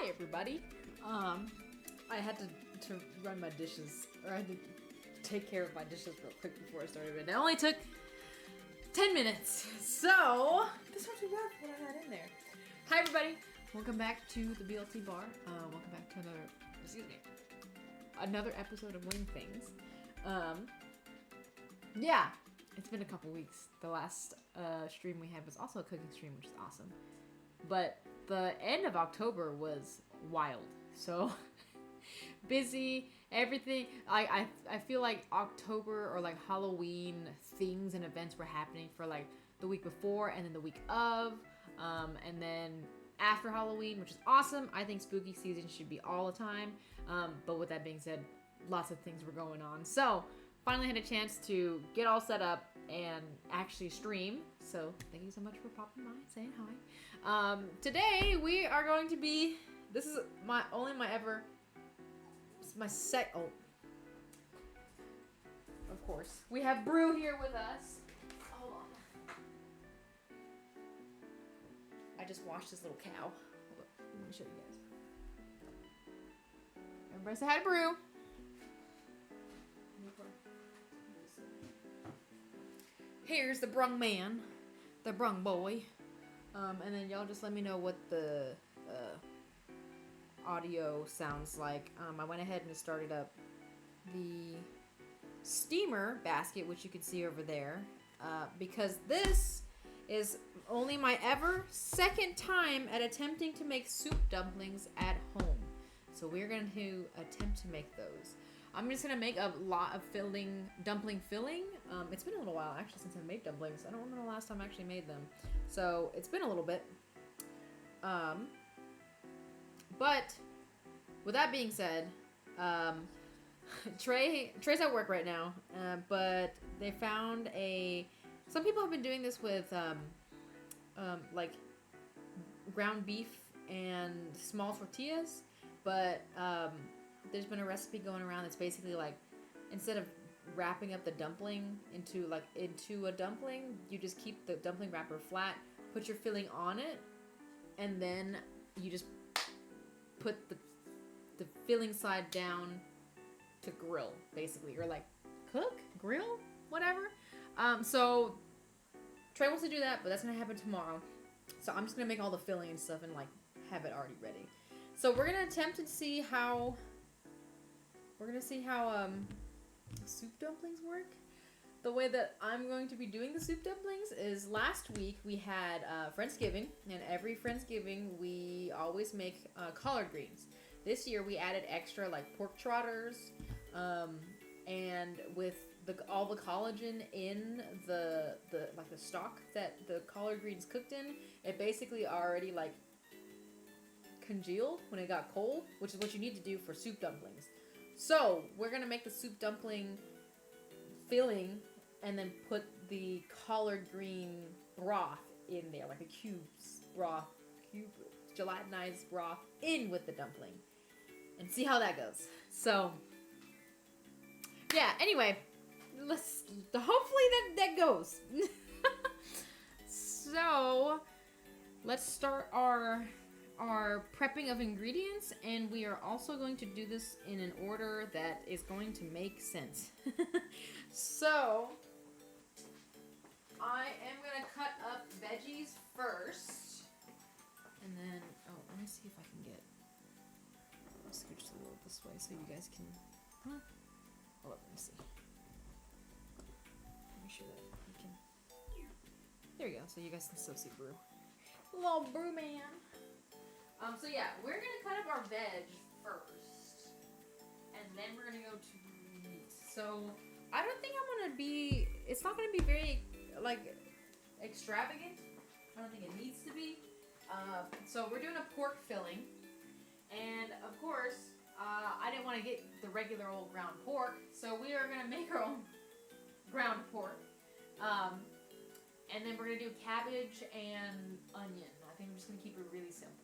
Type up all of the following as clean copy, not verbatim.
Hi everybody. I had to run my dishes, or I had to take care of my dishes real quick before I started, but it only took 10 minutes. So this not too bad for what I had in there. Hi everybody. Welcome back to the BLT bar. Welcome back to another episode of Ling Things. Yeah, it's been a couple weeks. The last stream we had was also a cooking stream, which is awesome. But the end of October was wild. So busy, everything. I feel like October or like Halloween things and events were happening for like the week before and then the week of. And then after Halloween, which is awesome. I think spooky season should be all the time. But with that being said, lots of things were going on. So finally had a chance to get all set up and actually stream. So thank you so much for popping by, saying hi. Today we are going to be, this is my of course. We have Brew here with us. Hold on. I just washed this little cow. Hold up. Let me show you guys. Everybody say hi to Brew. Here's the brung man, the brung boy, and then y'all just let me know what the audio sounds like. I went ahead and started up the steamer basket, which you can see over there, because this is only my second time at attempting to make soup dumplings at home. So we're going to attempt to make those. I'm just going to make a lot of dumpling filling. It's been a little while, actually, since I made dumplings. I don't remember the last time I actually made them. So it's been a little bit. But with that being said, Trey's at work right now. But they found some people have been doing this with like ground beef and small tortillas. But there's been a recipe going around that's basically like, instead of wrapping up the dumpling into a dumpling, you just keep the dumpling wrapper flat, put your filling on it, and then you just put the filling side down to grill, basically, or like cook, grill, whatever. So Trey wants to do that, but that's gonna happen tomorrow. So I'm just gonna make all the filling and stuff and like have it already ready. So we're gonna attempt to see how soup dumplings work. The way that I'm going to be doing the soup dumplings is, last week we had Friendsgiving, and every Friendsgiving we always make collard greens. This year we added extra like pork trotters, and with all the collagen in the stock that the collard greens cooked in, it basically already like congealed when it got cold, which is what you need to do for soup dumplings. So we're gonna make the soup dumpling filling and then put the collard green broth in there, like a gelatinized broth in with the dumpling, and see how that goes. So yeah, anyway, hopefully that goes. So let's start our prepping of ingredients, and we are also going to do this in an order that is going to make sense. So I am going to cut up veggies first, and then let me see if I can I'll scooch a little this way so you guys can hold up, let me see. Make sure that you can, there we go, so you guys can still see Brew. Little Brew man. So yeah, we're gonna cut up our veg first, and then we're gonna go to meat. So I don't think it's not gonna be very like extravagant. I don't think it needs to be. So we're doing a pork filling, and of course, I didn't want to get the regular old ground pork, so we are gonna make our own ground pork. And then we're gonna do cabbage and onion. I think I'm just gonna keep it really simple.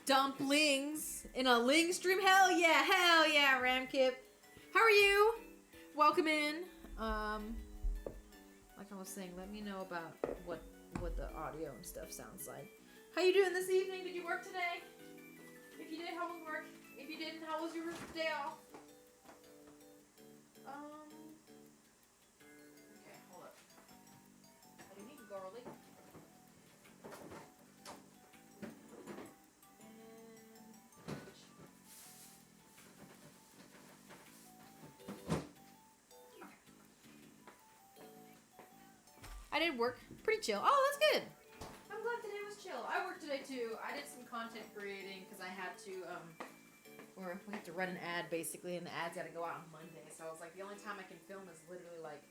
Dumplings in a Ling stream. Hell yeah, Ramkip. How are you? Welcome in. Like I was saying, let me know about what farm stuff sounds like. How you doing this evening? Did you work today? If you did, how was work? If you didn't, how was your day off? Okay, hold up. I do need garlic. I did work. Pretty chill. Oh, that's good. I'm glad today was chill. I worked today too. I did some content creating because I had to, or we have to run an ad basically, and the ad's got to go out on Monday. So I was like, the only time I can film is literally like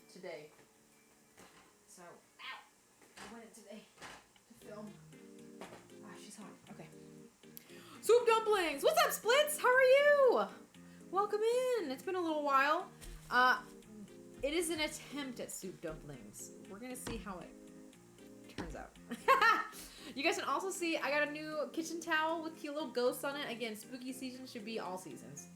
today. So, ow! I went in today to film. Ah, she's hot. Okay. Soup dumplings! What's up, Splits? How are you? Welcome in. It's been a little while. It is an attempt at soup dumplings. We're gonna see how it turns out. You guys can also see I got a new kitchen towel with cute little ghosts on it. Again, spooky season should be all seasons.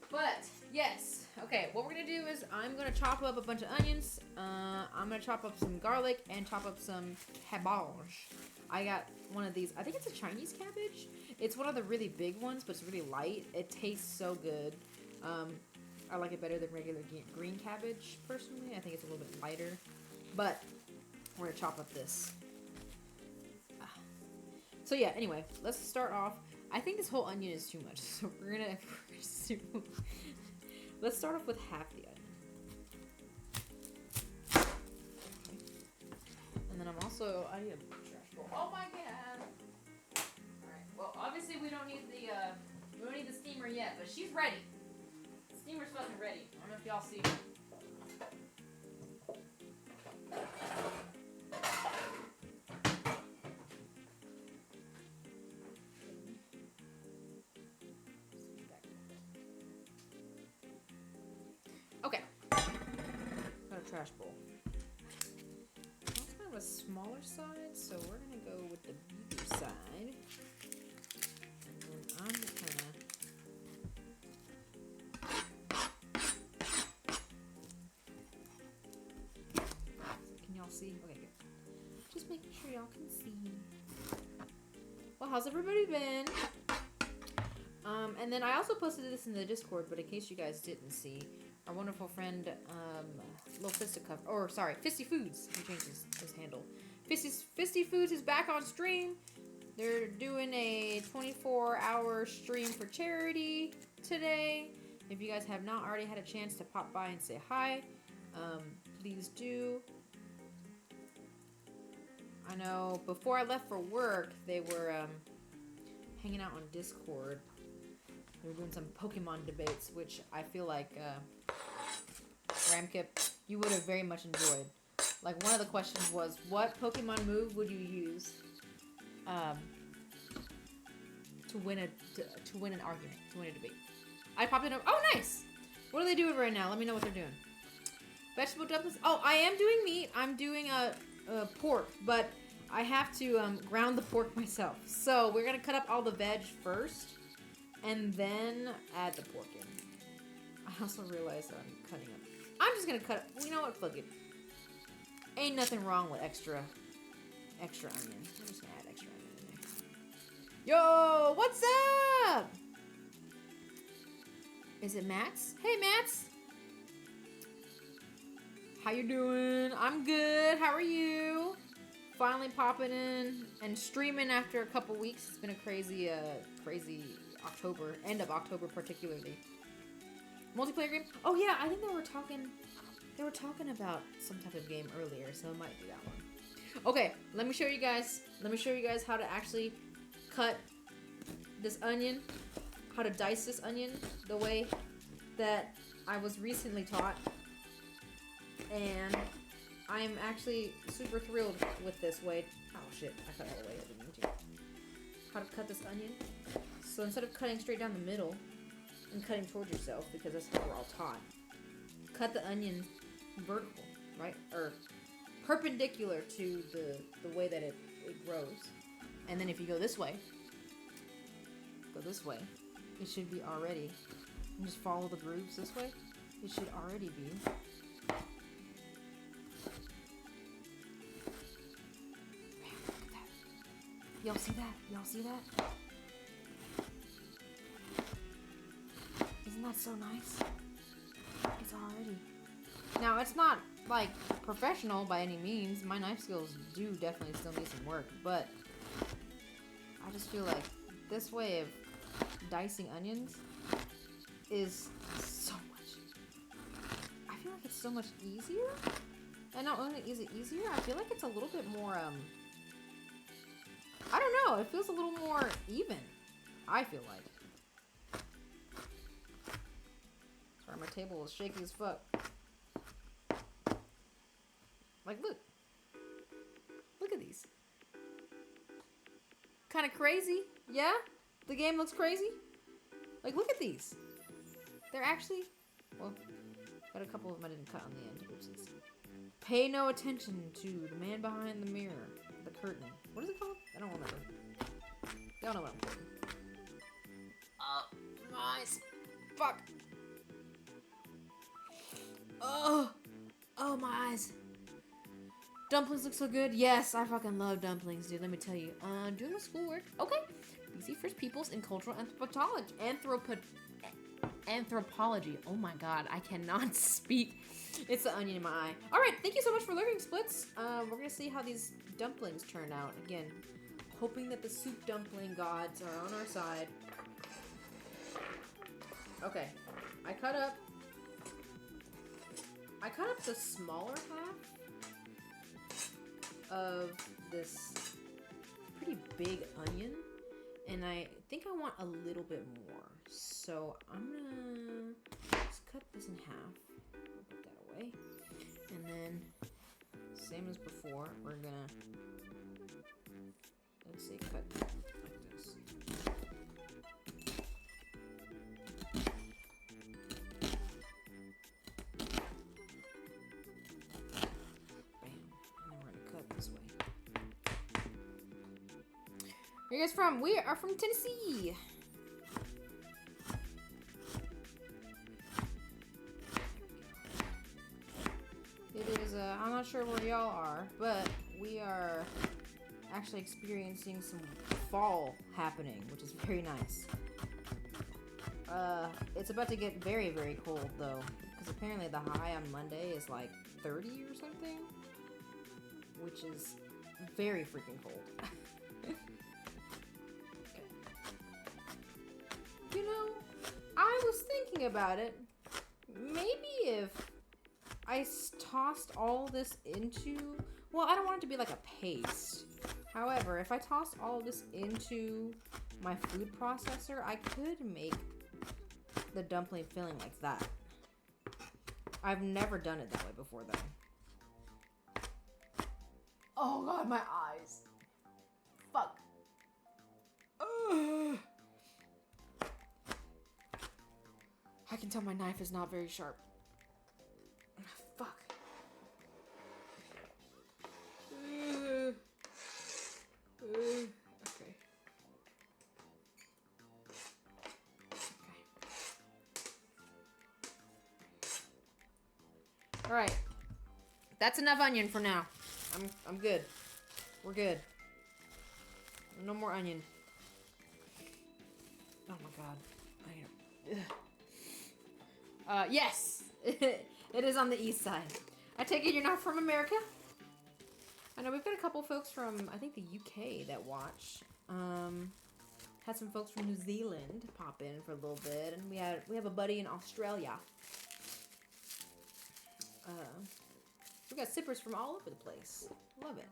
But yes, okay. What we're gonna do is I'm gonna chop up a bunch of onions. I'm gonna chop up some garlic and chop up some cabbage. I got one of these. I think it's a Chinese cabbage. It's one of the really big ones, but it's really light. It tastes so good. I like it better than regular green cabbage, personally. I think it's a little bit lighter. But we're going to chop up this. So yeah, anyway, let's start off. I think this whole onion is too much. So we're going to... Let's start off with half the onion. And then I'm also... I need a trash bowl. Oh my god! Alright, well, obviously we don't need the steamer yet, but she's ready. Steamer's fucking ready. I don't know if y'all see. Okay. Got a trash bowl. That's kind of a smaller side, so we're gonna go with the bigger side. And then I'm just kind of... See? Okay, good. Just making sure y'all can see. Well, how's everybody been? And then I also posted this in the Discord, but in case you guys didn't see, our wonderful friend, Little Fisticuff, or sorry, Fisty Foods, he changed his handle. Fisty Foods is back on stream. They're doing a 24-hour stream for charity today. If you guys have not already had a chance to pop by and say hi, please do. I know before I left for work, they were hanging out on Discord. They were doing some Pokemon debates, which I feel like Ramkip, you would have very much enjoyed. Like, one of the questions was, what Pokemon move would you use to win an argument, to win a debate? I popped it up. Oh, nice! What are they doing right now? Let me know what they're doing. Vegetable dumplings. Oh, I am doing meat. I'm doing pork, but I have to ground the pork myself. So we're gonna cut up all the veg first, and then add the pork in. I also realized that I'm cutting up. I'm just gonna cut. You know what? Fuck it. Ain't nothing wrong with extra onion. I'm just gonna add extra onion in there. Yo, what's up? Is it Max? Hey, Max. How you doing? I'm good. How are you? Finally popping in and streaming after a couple weeks. It's been a crazy October, end of October particularly. Multiplayer game? Oh yeah, I think they were talking about some type of game earlier, so it might be that one. Okay, let me show you guys how to actually cut this onion, how to dice this onion the way that I was recently taught. And I'm actually super thrilled with this way. Oh shit, I cut all the way. I didn't mean to. How to cut this onion. So instead of cutting straight down the middle and cutting towards yourself, because that's how we're all taught, cut the onion vertical, right? Or perpendicular to the way that it grows. And then if you go this way, it should be already, and just follow the grooves this way, it should already be Y'all see that? Y'all see that? Isn't that so nice? It's already... Now, it's not, like, professional by any means. My knife skills do definitely still need some work, but I just feel like this way of dicing onions is so much... I feel like it's so much easier. And not only is it easier, I feel like it's a little bit more, I don't know, it feels a little more even. I feel like. Sorry, my table is shaky as fuck. Like, look. Look at these. Kind of crazy, yeah? The game looks crazy. Like, look at these. They're actually, well, got a couple of them I didn't cut on the end. Oopsies. Pay no attention to the man behind the mirror. The curtain. What is it called? I don't remember. Y'all know what I'm quoting. Oh, my eyes. Fuck. Oh. Oh, my eyes. Dumplings look so good. Yes, I fucking love dumplings, dude. Let me tell you. Doing my schoolwork. Okay. BC First Peoples in Cultural Anthropology. Oh my god, I cannot speak. It's the onion in my eye. Alright, thank you so much for lurking, Splits. We're gonna see how these dumplings turn out. Again, hoping that the soup dumpling gods are on our side. Okay, I cut up the smaller half of this pretty big onion, and I think I want a little bit more. So I'm gonna just cut this in half. Put that away. And then, same as before, we're gonna, let's say, cut like this. Bam. And then we're gonna cut this way. Where are you guys from? We are from Tennessee. I'm not sure where y'all are, but we are actually experiencing some fall happening, which is very nice. It's about to get very, very cold, though, because apparently the high on Monday is like 30 or something, which is very freaking cold. Okay. You know, I was thinking about it. Maybe if I tossed all this into, well, I don't want it to be like a paste. However, if I tossed all of this into my food processor, I could make the dumpling filling like that. I've never done it that way before, though. Oh god, my eyes. Fuck. Ugh. I can tell my knife is not very sharp. Fuck. Okay. All right. That's enough onion for now. I'm good. We're good. No more onion. Oh my god. Yes. It is on the east side. I take it you're not from America? I know we've got a couple folks from, I think, the UK that watch. Had some folks from New Zealand pop in for a little bit, and we have a buddy in Australia. We got sippers from all over the place. Love it.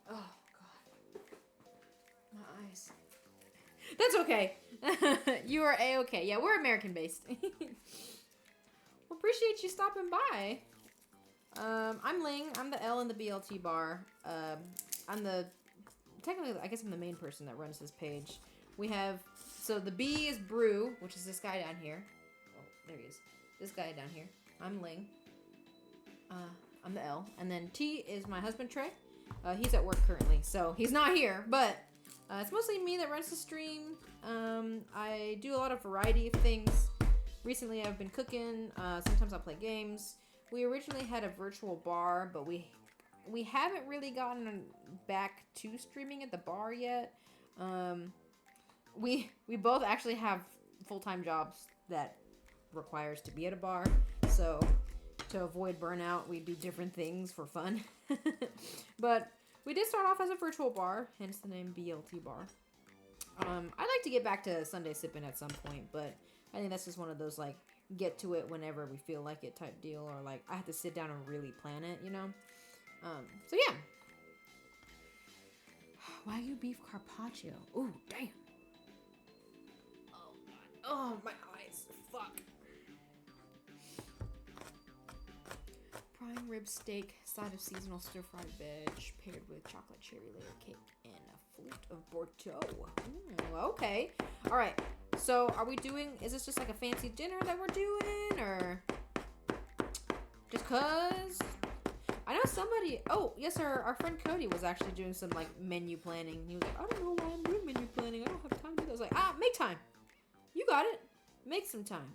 Oh god, my eyes. That's okay. You are a-okay. Yeah, we're American based. Well, appreciate you stopping by. I'm Ling. I'm the L in the BLT bar. Technically, I guess I'm the main person that runs this page. We have, so the B is Brew, which is this guy down here. Oh, there he is. This guy down here. I'm Ling. I'm the L. And then T is my husband, Trey. He's at work currently, so he's not here, but it's mostly me that runs the stream. I do a lot of variety of things. Recently, I've been cooking. Sometimes I'll play games. We originally had a virtual bar, but we we haven't really gotten back to streaming at the bar yet. We both actually have full-time jobs that requires to be at a bar, so to avoid burnout, we do different things for fun. But we did start off as a virtual bar, hence the name BLT Bar. I'd like to get back to Sunday sipping at some point, but I think that's just one of those like get to it whenever we feel like it type deal, or like I have to sit down and really plan it, you know. So yeah. Wagyu beef carpaccio. Ooh, damn. Oh god. Oh, my eyes. Fuck. Prime rib steak, side of seasonal stir-fried veg, paired with chocolate cherry layer cake and a flute of Bordeaux. Okay. All right. So, are we doing? Is this just like a fancy dinner that we're doing, or just cause? I know somebody. Oh, yes, our friend Cody was actually doing some like menu planning. He was like, I don't know why I'm doing menu planning. I don't have time to do that. I was like, make time. You got it. Make some time.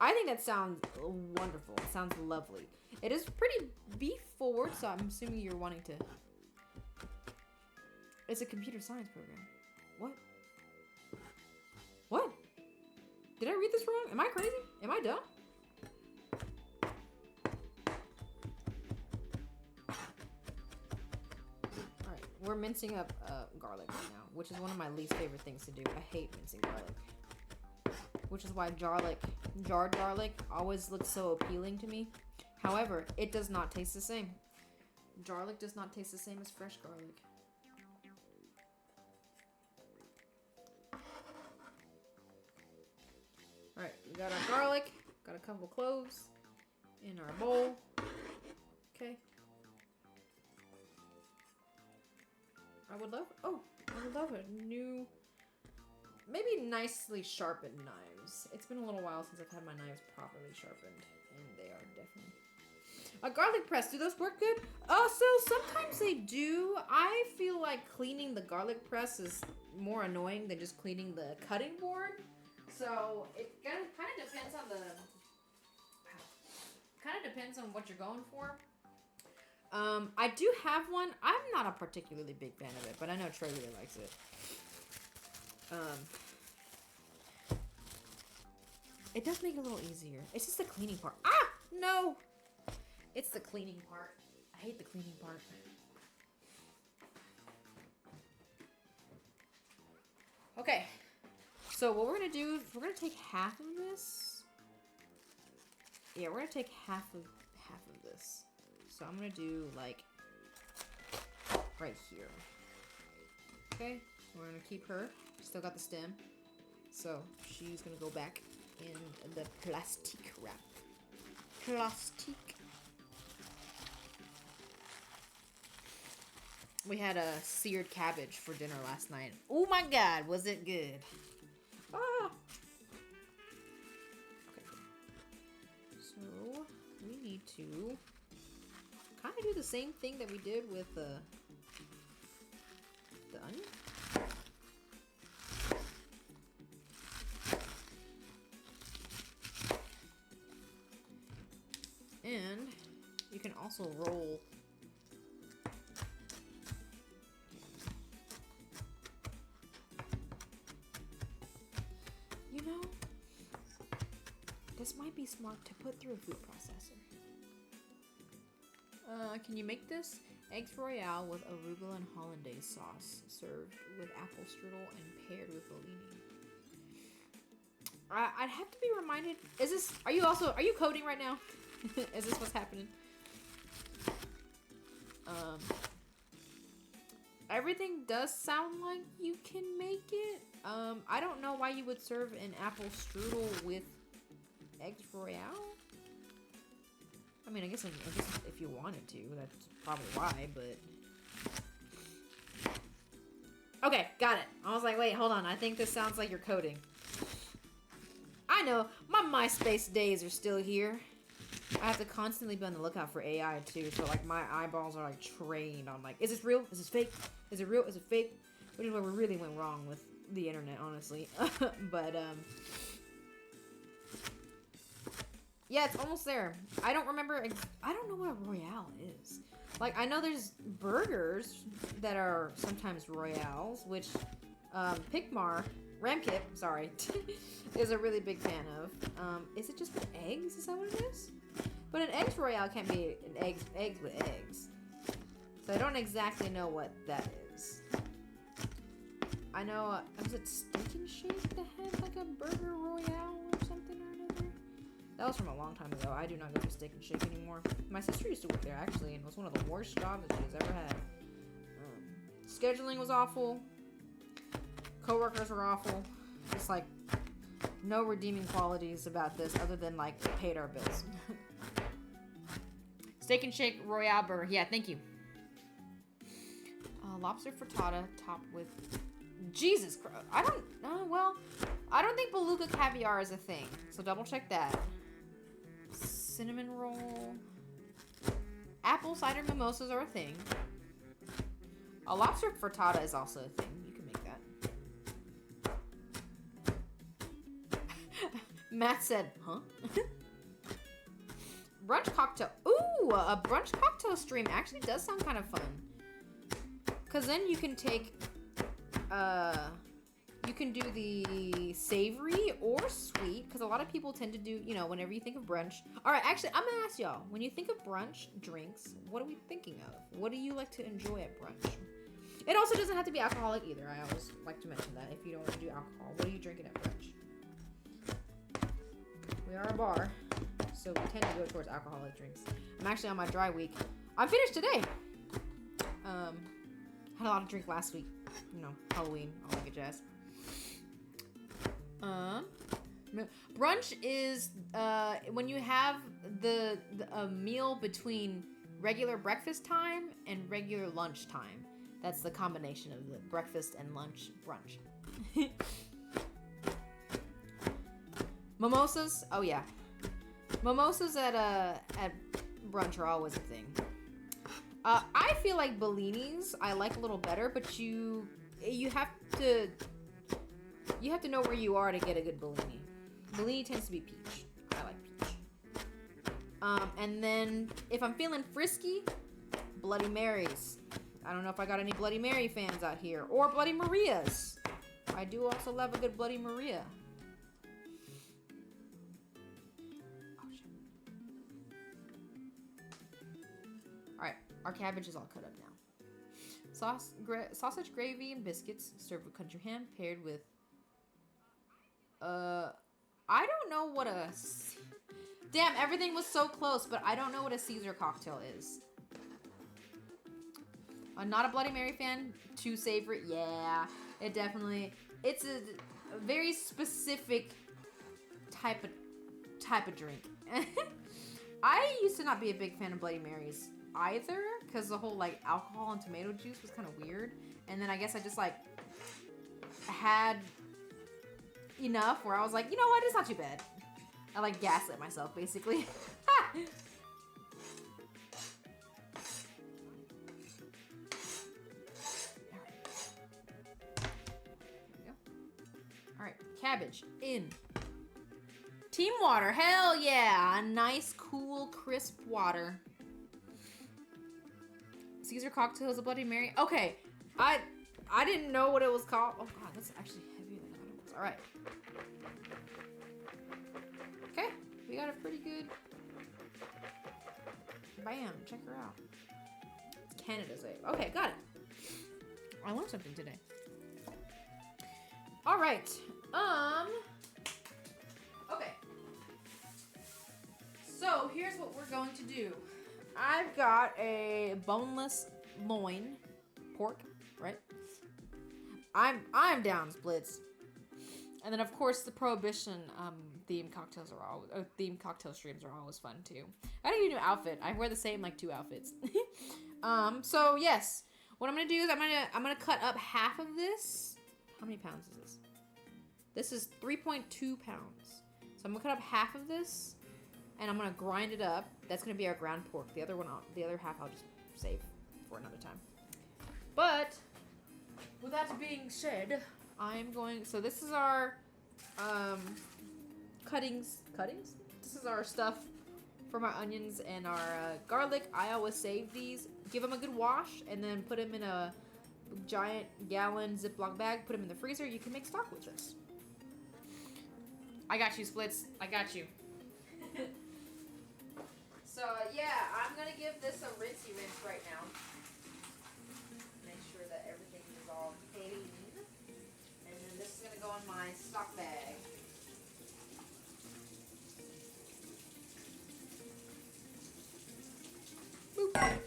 I think that sounds wonderful. It sounds lovely. It is pretty beef forward, so I'm assuming you're wanting to. It's a computer science program. What? What? Did I read this wrong? Am I crazy? Am I dumb? Alright, we're mincing up garlic right now, which is one of my least favorite things to do. I hate mincing garlic. Which is why jarred garlic always looks so appealing to me. However, it does not taste the same. Garlic does not taste the same as fresh garlic. Alright, we got our garlic, got a couple cloves in our bowl. Okay. I would love a new, maybe nicely sharpened knives. It's been a little while since I've had my knives properly sharpened, and they are definitely. A garlic press, do those work good? So sometimes they do. I feel like cleaning the garlic press is more annoying than just cleaning the cutting board. So it kind of depends on what you're going for. I do have one. I'm not a particularly big fan of it, but I know Trey really likes it. It does make it a little easier. It's just the cleaning part. Ah! No! It's the cleaning part. I hate the cleaning part. Okay. So what we're going to do is we're going to take half of this. Yeah, we're going to take half of this. So I'm going to do like right here. Okay? We're going to keep her. Still got the stem. So she's going to go back in the plastic wrap. Plastic. We had a seared cabbage for dinner last night. Oh my god, was it good? Ah. Okay. So we need to kind of do the same thing that we did with the onion. And you can also roll. You know, this might be smart to put through a food processor. Can you make this? Eggs Royale with arugula and hollandaise sauce, served with apple strudel and paired with bellini. I'd have to be reminded. Are you coding right now? Is this what's happening? Everything does sound like you can make it. I don't know why you would serve an apple strudel with eggs royale. I mean, I guess if you wanted to, that's probably why, but... Okay, got it. I was like, wait, hold on. I think this sounds like you're coding. I know. My MySpace days are still here. I have to constantly be on the lookout for AI, too. So, like, my eyeballs are, like, trained on, like, is this real? Is this fake? Is it real? Is it fake? Which is where we really went wrong with the internet, honestly. But, Yeah, it's almost there. I don't remember. I don't know what a Royale is. Like, I know there's burgers that are sometimes Royales, which Pikmar, Ramkit, sorry, is a really big fan of. Is it just with eggs? Is that what it is? But an eggs Royale can't be an eggs with eggs. So I don't exactly know what that is. I know, was it Steak and Shake that had like a burger Royale or something or another? That was from a long time ago. I do not go to Steak and Shake anymore. My sister used to work there actually, and it was one of the worst jobs that she's ever had. Scheduling was awful. Coworkers were awful. Just like no redeeming qualities about this other than like it paid our bills. Steak and Shake Royale burger. Yeah, thank you. Lobster frittata topped with Jesus Christ. I don't well, I don't think beluga caviar is a thing. So double check that. Cinnamon roll. Apple cider mimosas are a thing. A lobster frittata is also a thing. You can make that. Matt said, huh? Brunch cocktail. Ooh, a brunch cocktail stream actually does sound kind of fun. Because then you can take, you can do the savory or sweet. Because a lot of people tend to do, you know, whenever you think of brunch. All right, actually, I'm going to ask y'all. When you think of brunch drinks, what are we thinking of? What do you like to enjoy at brunch? It also doesn't have to be alcoholic either. I always like to mention that. If you don't want to do alcohol, what are you drinking at brunch? We are a bar, so we tend to go towards alcoholic drinks. I'm actually on my dry week. I'm finished today. Had a lot of drink last week. You know, Halloween, all that good jazz. Brunch is when you have a meal between regular breakfast time and regular lunch time. That's the combination of the breakfast and lunch brunch. Mimosas, oh yeah. Mimosas at brunch are always a thing. I feel like Bellinis I like a little better, but you have to know where you are to get a good Bellini. Bellini tends to be peach. I like peach. And then if I'm feeling frisky, Bloody Marys. I don't know if I got any Bloody Mary fans out here, or Bloody Marias. I do also love a good Bloody Maria. Alright, our cabbage is all cut up now. Sausage gravy and biscuits served with country ham paired with I don't know what a damn, everything was so close, but I don't know what a Caesar cocktail is. I'm not a Bloody Mary fan. Too savory. Yeah, it definitely, it's a very specific type of drink. I used to not be a big fan of Bloody Marys either, because the whole like alcohol and tomato juice was kind of weird. And then I guess I just like had enough where I was like, you know what, it's not too bad. I like gaslit myself basically. Alright, cabbage in. Team water, hell yeah! A nice, cool, crisp water. Caesar cocktail is a Bloody Mary. Okay, I didn't know what it was called. Oh god, that's actually heavier than I thought it was. Alright. Okay, we got a pretty good. Bam, check her out. It's Canada's egg. Okay, got it. I learned something today. Alright. Okay. So here's what we're going to do. I've got a boneless loin pork, right? I'm down splits. And then of course the Prohibition themed cocktails are always themed cocktail streams are always fun too. I need a new outfit. I wear the same like 2 outfits. So yes, what I'm gonna do is I'm gonna cut up half of this. How many pounds is this? This is 3.2 pounds. So I'm gonna cut up half of this, and I'm gonna grind it up. That's gonna be our ground pork. The other half I'll just save for another time. But with that being said, I'm going. So this is our cuttings. This is our stuff for my onions and our garlic. I always save these, give them a good wash, and then put them in a giant gallon Ziploc bag, put them in the freezer. You can make stock with this. I got you, Splits. I got you. So, yeah, I'm going to give this a rinsey rinse right now. Make sure that everything is all clean. And then this is going to go in my stock bag. Boop.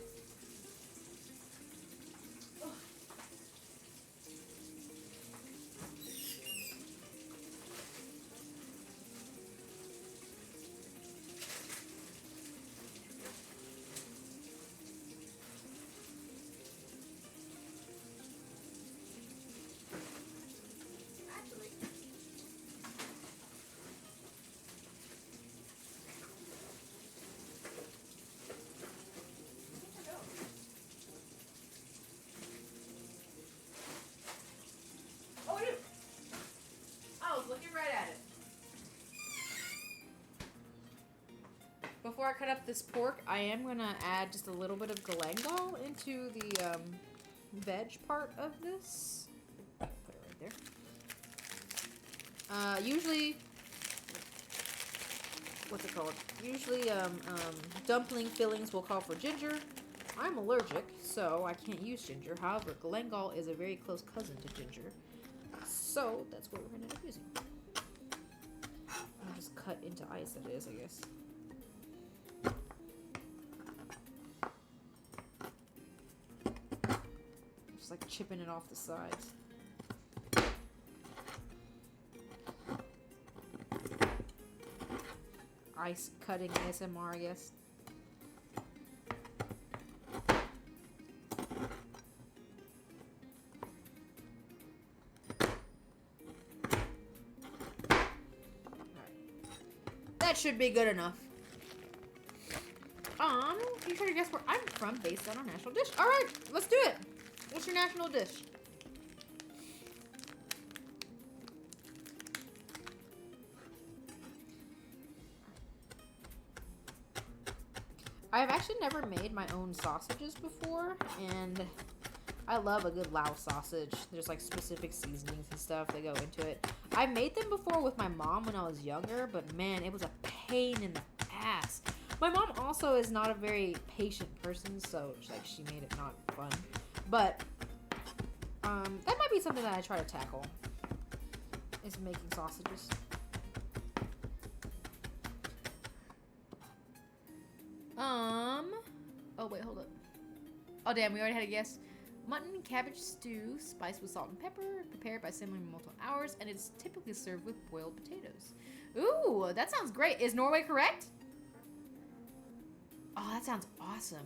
Before I cut up this pork, I am going to add just a little bit of galangal into the veg part of this. Put it right there. Usually, what's it called? Usually, dumpling fillings will call for ginger. I'm allergic, so I can't use ginger. However, galangal is a very close cousin to ginger. So, that's what we're going to end up using. I'll just cut into ice, that is, I guess. Just like chipping it off the sides. Ice cutting ASMR, I guess. That should be good enough. You try to guess where I'm from based on our national dish. All right, let's do it. What's your national dish? I've actually never made my own sausages before, and I love a good Lao sausage. There's like specific seasonings and stuff that go into it. I made them before with my mom when I was younger, but man, it was a pain in the ass. My mom also is not a very patient person, so like she made it not fun. But that might be something that I try to tackle, is making sausages. Oh wait, hold up. Oh damn, we already had a guess. Mutton and cabbage stew, spiced with salt and pepper, prepared by simmering multiple hours, and it's typically served with boiled potatoes. Ooh, that sounds great. Is Norway correct? Oh, that sounds awesome.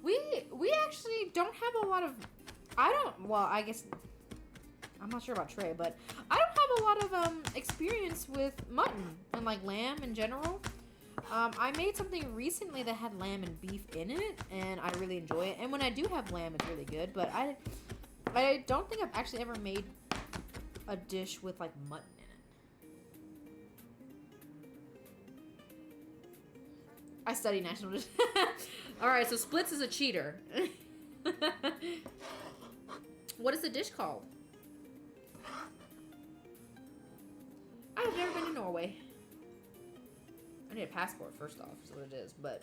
We actually don't have a lot of... Well, I guess... I'm not sure about Trey, but I don't have a lot of experience with mutton and like lamb in general. I made something recently that had lamb and beef in it, and I really enjoy it. And when I do have lamb, it's really good. But I don't think I've actually ever made a dish with like mutton in it. I study national dish. All right, so Splits is a cheater. What is the dish called? I've never been to Norway. I need a passport first off, is what it is, but...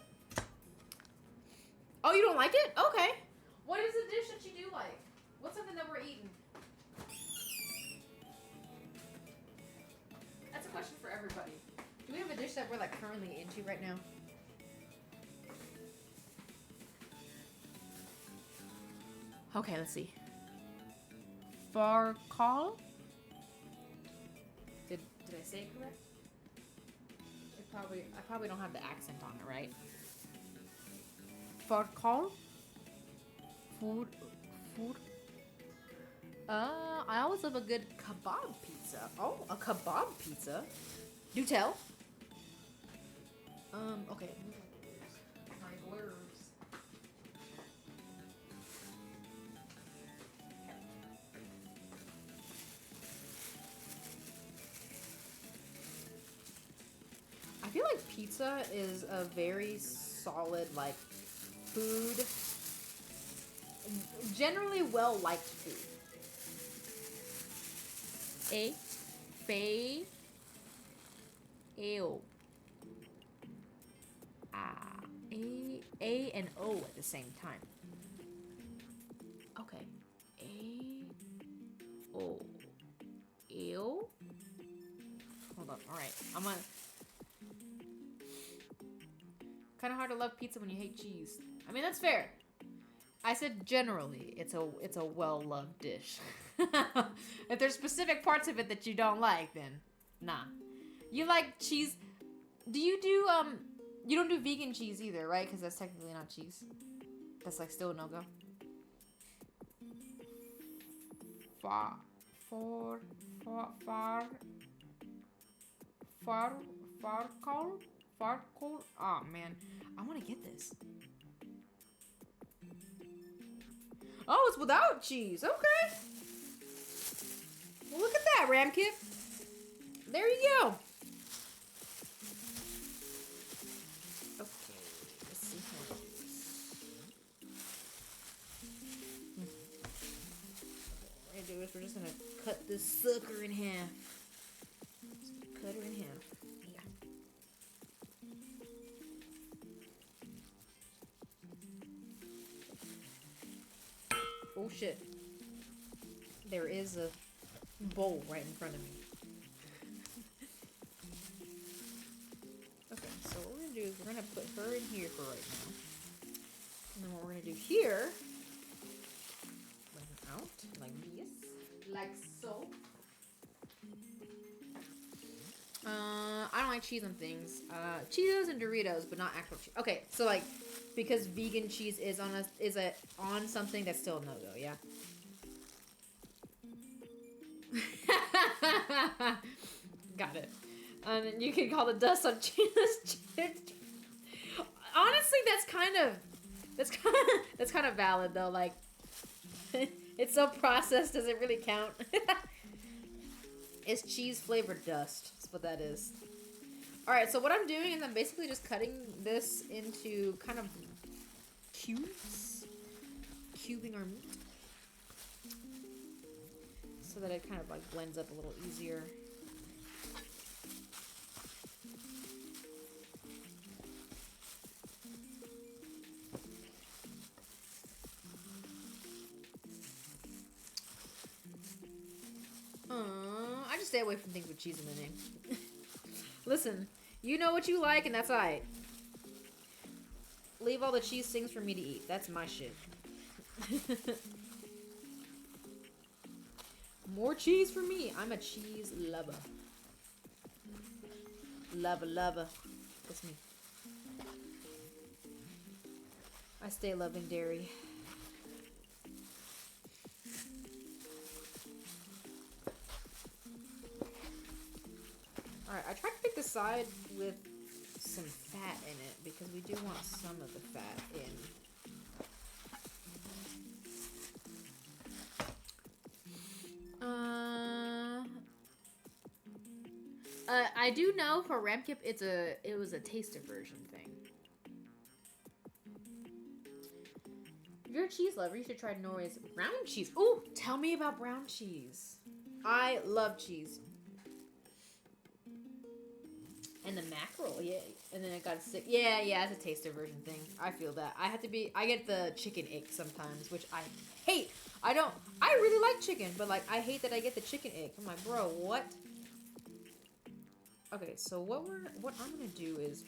Oh, you don't like it? Okay. What is the dish that you do like? What's something that we're eating? That's a question for everybody. Do we have a dish that we're like currently into right now? Okay, let's see. Farkal? Did I say it correct? I probably don't have the accent on it, right? Farkal? Food. I always love a good kebab pizza. Oh, a kebab pizza? Do tell. Okay. My orders. I feel like pizza is a very solid, like, food. Generally well-liked food. A. Fay. Ew. Ah. A and O at the same time. Okay. A. O. Ew. Hold on. Alright. I'm gonna... Kind of hard to love pizza when you hate cheese. I mean, that's fair. I said generally, it's a well-loved dish. If there's specific parts of it that you don't like, then nah. You like cheese? Do you do You don't do vegan cheese either, right? Because that's technically not cheese. That's like still a no-go. Farcol. Oh man, I want to get this. Oh, it's without cheese. Okay. Well, look at that, Ramkip. There you go. Okay, let's see how it is. What we're gonna do is we're just gonna cut this sucker in half. Just gonna cut her in half. Yeah. Oh shit. There is a bowl right in front of me. Okay, so what we're gonna do is we're gonna put her in here for right now. And then what we're gonna do here, bring her out like this. Like so. I don't like cheese on things. Cheetos and Doritos, but not actual cheese. Okay, so like, because vegan cheese is on something, that's still a no-go, yeah? Got it. And you can call the dust on cheese. Honestly, that's kind of valid though. Like, it's so processed, does it really count? It's cheese flavored dust. That's what that is. All right, so what I'm doing is I'm basically just cutting this into kind of cubes, cubing our meat, so that it kind of like blends up a little easier. I just stay away from things with cheese in the name. Listen, you know what you like, and that's alright. Leave all the cheese things for me to eat. That's my shit. More cheese for me. I'm a cheese lover. Lover. That's me. I stay loving dairy. Alright, I tried to pick the side with some fat in it because we do want some of the fat in. I do know for Ramkip it was a taste aversion thing. If you're a cheese lover, you should try Norway's brown cheese. Ooh, tell me about brown cheese. I love cheese. And the mackerel, yeah. And then it got sick. Yeah, it's a taste aversion thing. I feel that. I get the chicken ache sometimes, which I hate. I really like chicken, but like, I hate that I get the chicken ache. I'm like, bro, what? Okay, so what I'm gonna do is,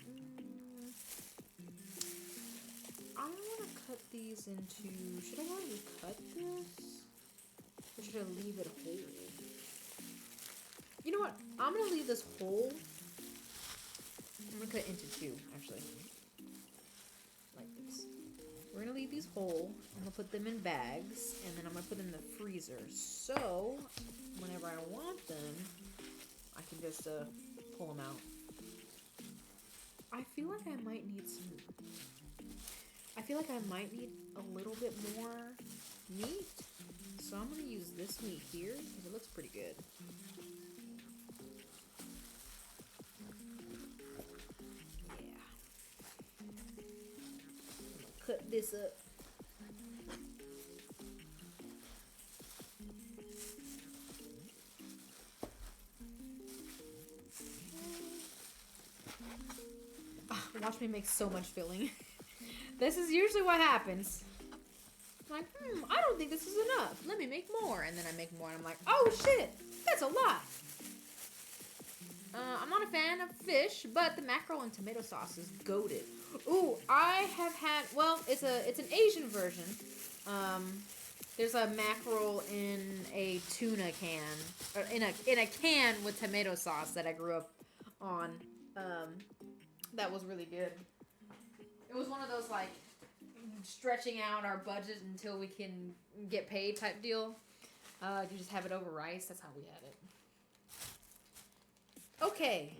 I want to cut these into, should I already cut this? Or should I leave it whole? You know what? I'm gonna leave this whole. I'm gonna cut it into two, actually. Like this. We're gonna leave these whole. I'm gonna put them in bags, and then I'm gonna put them in the freezer. So, whenever I want them, I can just pull them out. I feel like I might need a little bit more meat. So I'm gonna use this meat here, because it looks pretty good. cut this up. Watch me make so much filling. This is usually what happens. I'm like, I don't think this is enough. Let me make more. And then I make more and I'm like, oh shit, that's a lot. I'm not a fan of fish, but the mackerel and tomato sauce is goated. Ooh, I have had, well, it's an Asian version. There's a mackerel in a tuna can, or in a can with tomato sauce that I grew up on. That was really good. It was one of those like stretching out our budget until we can get paid type deal. You just have it over rice. That's how we had it. Okay.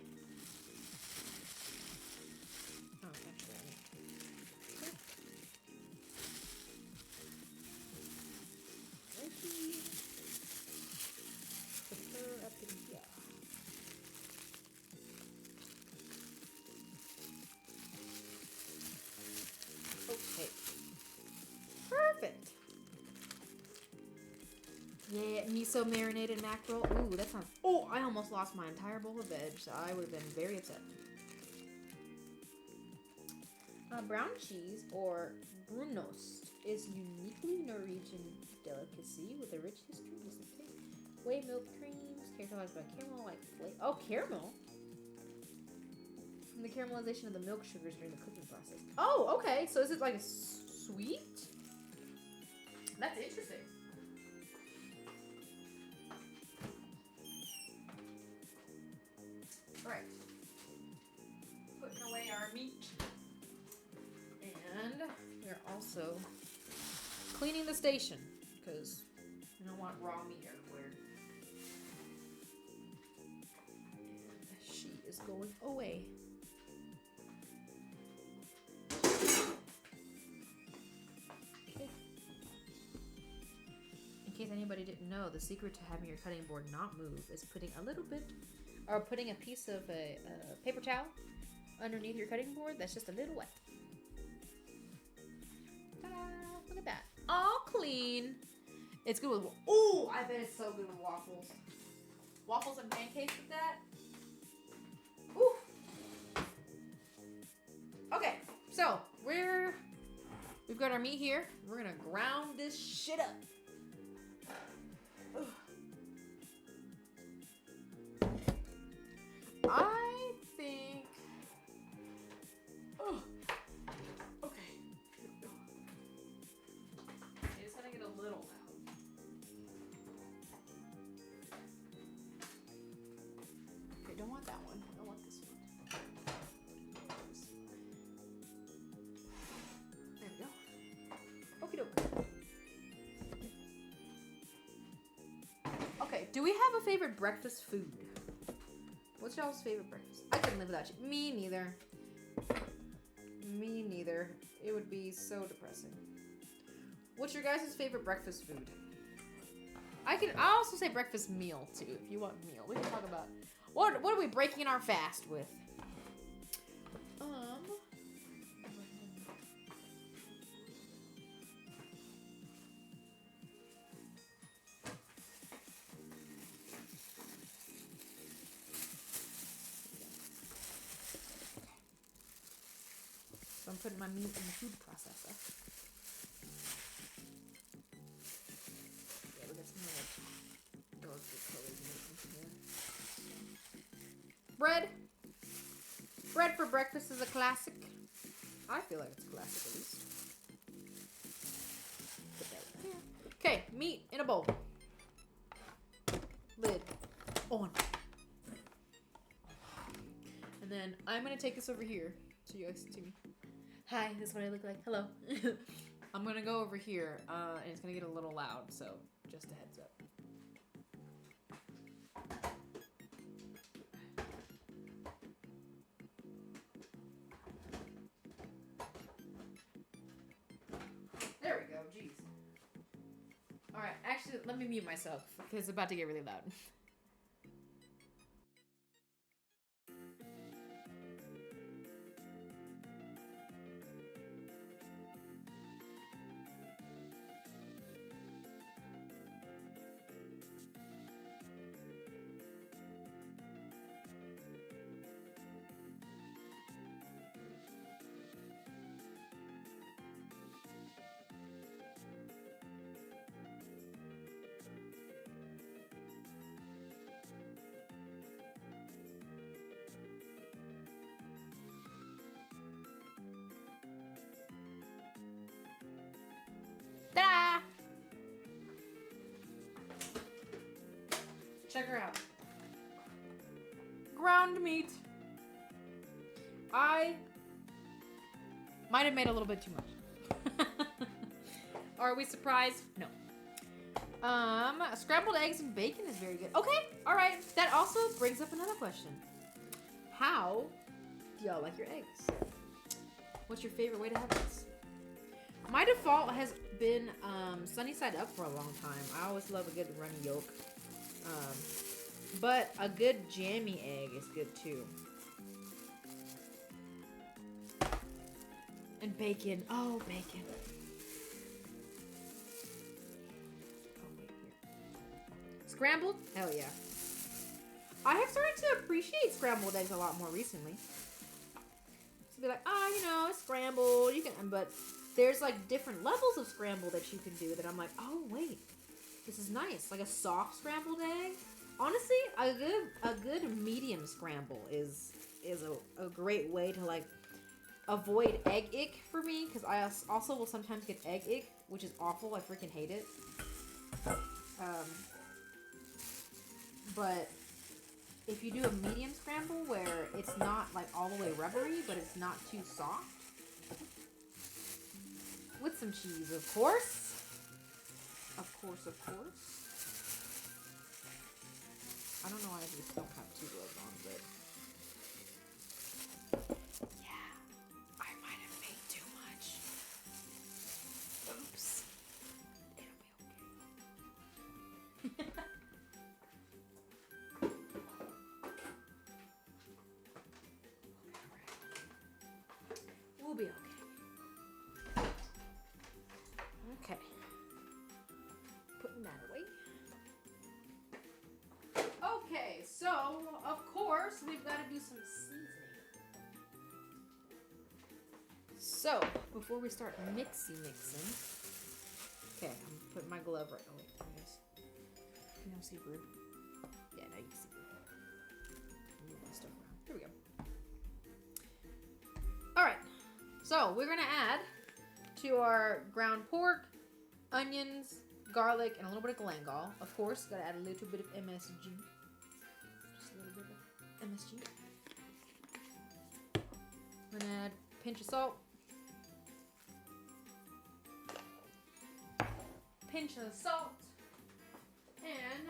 Oh, actually. Put her up in here. Okay. Perfect. Yeah, miso marinated mackerel. Ooh, that sounds... Oh, I almost lost my entire bowl of veg. So I would have been very upset. Brown cheese, or brunost, is uniquely Norwegian delicacy with a rich history. Whey milk creams, characterized by caramel-like flavor. Oh, caramel? From the caramelization of the milk sugars during the cooking process. Oh, okay. So is it like a sweet? That's interesting. Alright. Putting away our meat. And we're also cleaning the station because we don't want raw meat everywhere. And she is going away. Okay. In case anybody didn't know, the secret to having your cutting board not move is putting a piece of a paper towel underneath your cutting board that's just a little wet. Ta-da! Look at that. All clean. It's good with... Ooh, I bet it's so good with waffles. Waffles and pancakes with that. Ooh. Okay, so we've got our meat here. We're gonna ground this shit up. Ugh. I think... Oh, okay. It's gonna get a little loud. Okay, don't want that one. I don't want this one. There we go. Okie doke. Okay, do we have a favorite breakfast food? What's y'all's favorite breakfast? I couldn't live without you. Me neither. Me neither. It would be so depressing. What's your guys' favorite breakfast food? I'll also say breakfast meal too, if you want meal. We can talk about what are we breaking our fast with? So I'm putting my meat in the food processor. Yeah, we got some more darker colored meat in here. Bread. Bread for breakfast is a classic. I feel like it's a classic at least. Put that right here. Okay, meat in a bowl. Lid on. And then I'm gonna take this over here so you guys can see me. Hi, this is what I look like. Hello. I'm gonna go over here, and it's gonna get a little loud, so just a heads up. There we go, jeez. Alright, actually, let me mute myself, because it's about to get really loud. Check her out. Ground meat. I might have made a little bit too much. Are we surprised? No. Scrambled eggs and bacon is very good. Okay, all right. That also brings up another question. How do y'all like your eggs? What's your favorite way to have eggs? My default has been sunny side up for a long time. I always love a good runny yolk. But a good jammy egg is good too. And bacon. Oh, bacon. Oh, wait, here. Scrambled? Hell yeah. I have started to appreciate scrambled eggs a lot more recently. To be like, you know, it's scrambled. You can, but there's like different levels of scramble that you can do that I'm like, oh wait, this is nice. Like a soft scrambled egg. Honestly, a good medium scramble is a great way to like avoid egg ick for me, because I also will sometimes get egg ick, which is awful. I freaking hate it. But if you do a medium scramble where it's not like all the way rubbery, but it's not too soft, with some cheese, of course. Of course, of course. I don't know why I just don't have two gloves on, but yeah, I might have made too much. Oops. It'll be okay. We'll be okay. Okay. Putting that away. Okay, so of course we've got to do some seasoning. So before we start mixing, okay, I'm putting my glove right. Oh wait, yes. You don't see brew. Yeah, now you can see brew. Move my stuff around. Here we go. All right, so we're gonna add to our ground pork, onions, garlic, and a little bit of galangal. Of course, gotta add a little bit of MSG. Just a little bit of MSG. We're gonna add a pinch of salt. Pinch of salt. And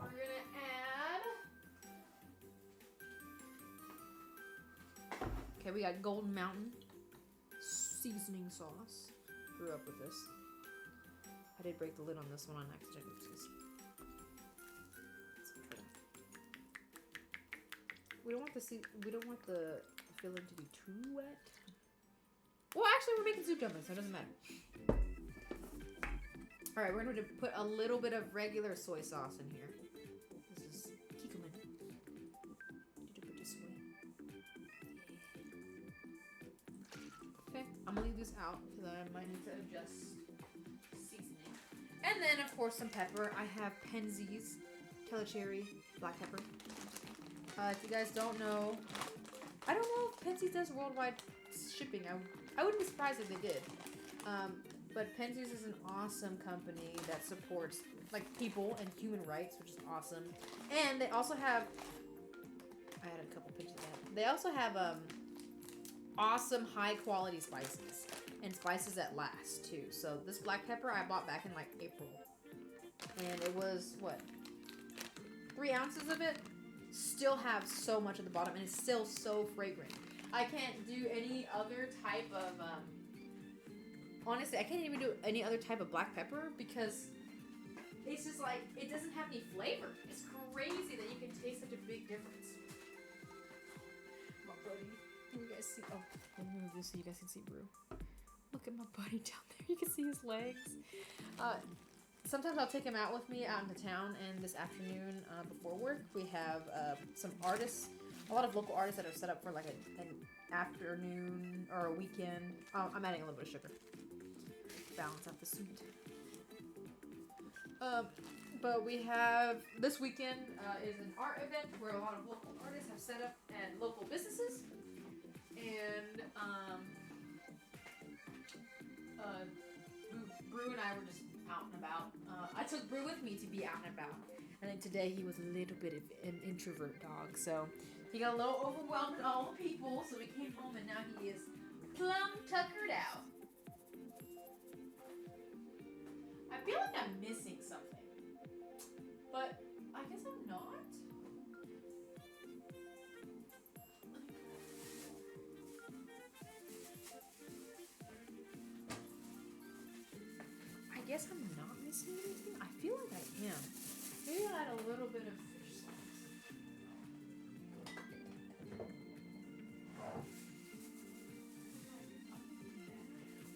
we're gonna add... Okay, we got Golden Mountain seasoning sauce. Grew up with this. I did break the lid on this one on accident. We don't want the filling to be too wet. Well, actually, we're making soup dumplings, so it doesn't matter. All right, we're going to put a little bit of regular soy sauce in here. This is kikkoman. Need to put this away. Okay, I'm gonna leave this out because I might need to adjust seasoning. And then, of course, some pepper. I have Penzeys, Telecherry, black pepper. If you guys don't know, I don't know if Penzeys does worldwide shipping. I wouldn't be surprised if they did. But Penzeys is an awesome company that supports like people and human rights, which is awesome. And they also have, I added a couple pictures of that. They also have awesome high quality spices and spices that last too. So this black pepper I bought back in like April, and it was what, 3 ounces of it. Still have so much at the bottom, and it's still so fragrant. I can't do any other type of honestly, I can't even do any other type of black pepper because it's just like, it doesn't have any flavor. It's crazy that you can taste such a big difference. My buddy, can you guys see? Oh, let me move this so you guys can see Brew. Look at my buddy down there. You can see his legs. Sometimes I'll take him out with me out into town, and this afternoon before work, we have some artists, a lot of local artists that are set up for like an afternoon or a weekend. I'm adding a little bit of sugar. Balance out the sweet. But we have, this weekend is an art event where a lot of local artists have set up at local businesses. And Brew and I were just out and about. I took Brew with me to be out and about. I think today he was a little bit of an introvert dog, so he got a little overwhelmed with all the people, so he came home and now he is plumb tuckered out. I feel like I'm missing something, but I guess I'm not. I guess I'm not missing anything. I feel like I am. Maybe I'll add a little bit of fish sauce.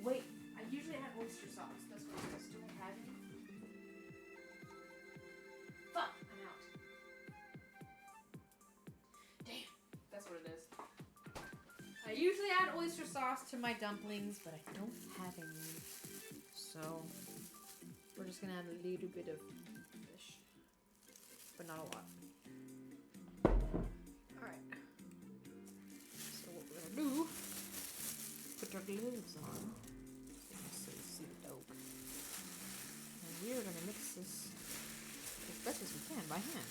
Wait, I usually add oyster sauce. That's what it is. Do I have any? Fuck, I'm out. Damn, that's what it is. I usually add oyster sauce to my dumplings, but I don't have any. So, we're just gonna add a little bit of fish, but not a lot. Alright. So what we're gonna do, put our gloves on. See the dough. And we're gonna mix this as best as we can by hand.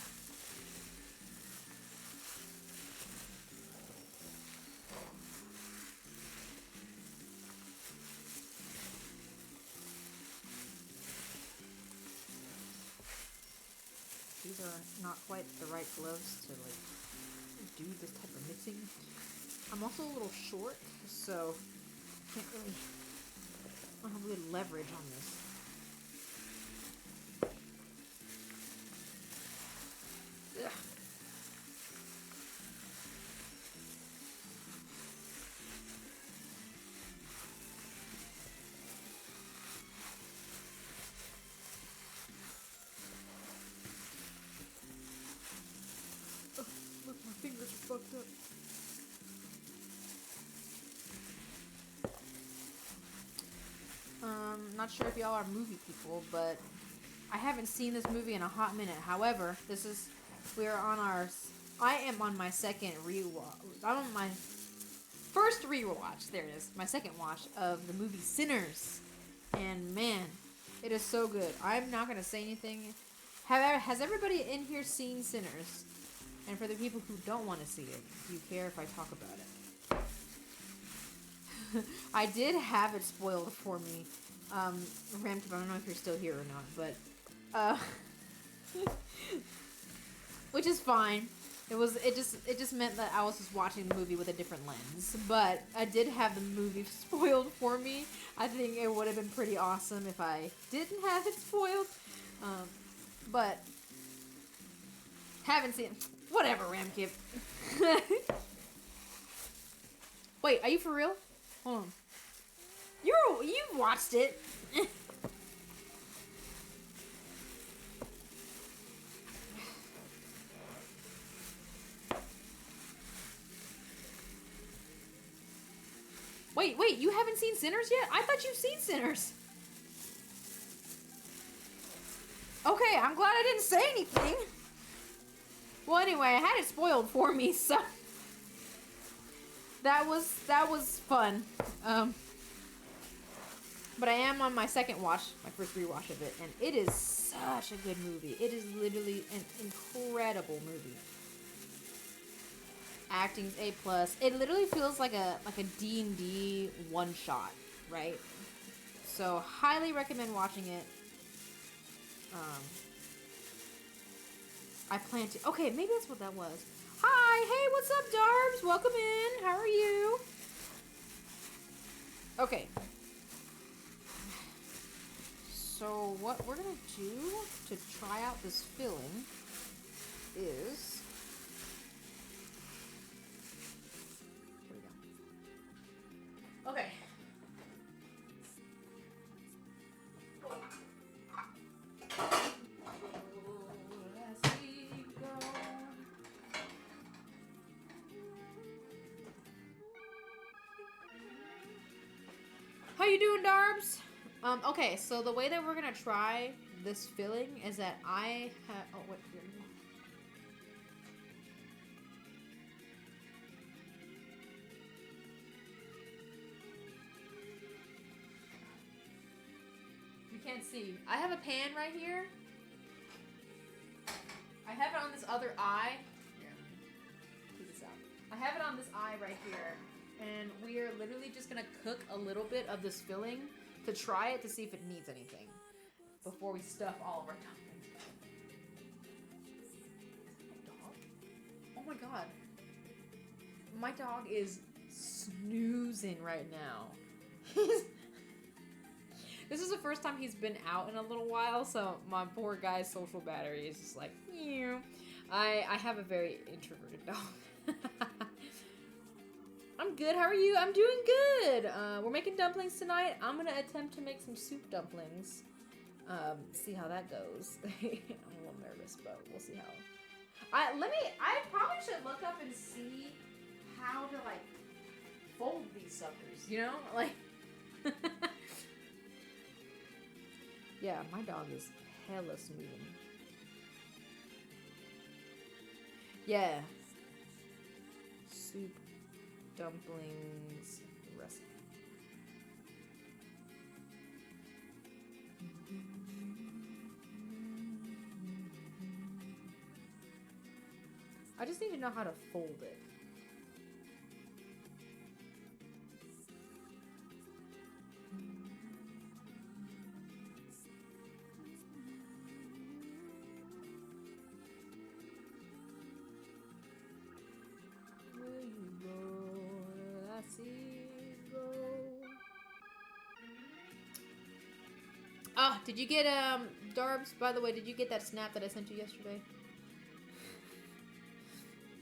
These are not quite the right gloves to like do this type of mixing. I'm also a little short, so I can't really, I don't have really leverage on this. Ugh. Look, my fingers are fucked up. Not sure if y'all are movie people, but I haven't seen this movie in a hot minute. However, I am on my second rewatch. I'm on my first rewatch. There it is. My second watch of the movie Sinners. And man, it is so good. I'm not going to say anything. Has everybody in here seen Sinners? And for the people who don't want to see it, do you care if I talk about it? I did have it spoiled for me. Ramtip, I don't know if you're still here or not, but which is fine. It just meant that I was just watching the movie with a different lens. But I did have the movie spoiled for me. I think it would have been pretty awesome if I didn't have it spoiled. But haven't seen it. Whatever, Ramkip. Wait, are you for real? Hold on. You've watched it. Wait, you haven't seen Sinners yet? I thought you've seen Sinners. Okay, I'm glad I didn't say anything. Well, anyway, I had it spoiled for me, so that was fun. But I am on my second watch, my first rewatch of it, and it is such a good movie. It is literally an incredible movie. Acting's A+. It literally feels like a D&D one shot, right? So highly recommend watching it. I plan to. Okay, maybe that's what that was. Hi, hey, what's up, Darbs? Welcome in. How are you? Okay. So what we're gonna do to try out this filling is, here we go. Okay. How you doing, Darbs? Okay, so the way that we're gonna try this filling is that I have. Oh, wait. Here. You can't see. I have a pan right here. I have it on this other eye. Here, take this out. I have it on this eye right here. And we are literally just going to cook a little bit of this filling to try it to see if it needs anything before we stuff all of our dumplings. Dog? Oh my god. My dog is snoozing right now. This is the first time he's been out in a little while, so my poor guy's social battery is just like, ew. I have a very introverted dog. I'm good. How are you? I'm doing good. We're making dumplings tonight. I'm gonna attempt to make some soup dumplings. See how that goes. I'm a little nervous, but we'll see how. I probably should look up and see how to like fold these suckers. You know, like. Yeah, my dog is hella smooth. Yeah. Soup dumplings recipe. I just need to know how to fold it. Oh, did you get, Darbs, by the way, did you get that snap that I sent you yesterday?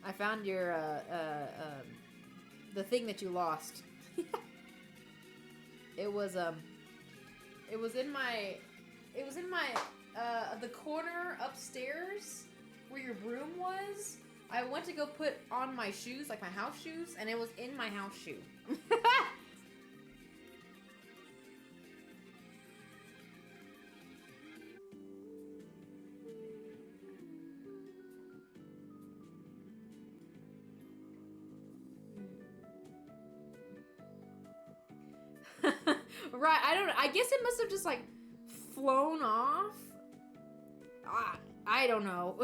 I found your, the thing that you lost. It was in my, the corner upstairs where your broom was. I went to go put on my shoes, like my house shoes, and it was in my house shoe. Right, I guess it must have just like flown off. I don't know.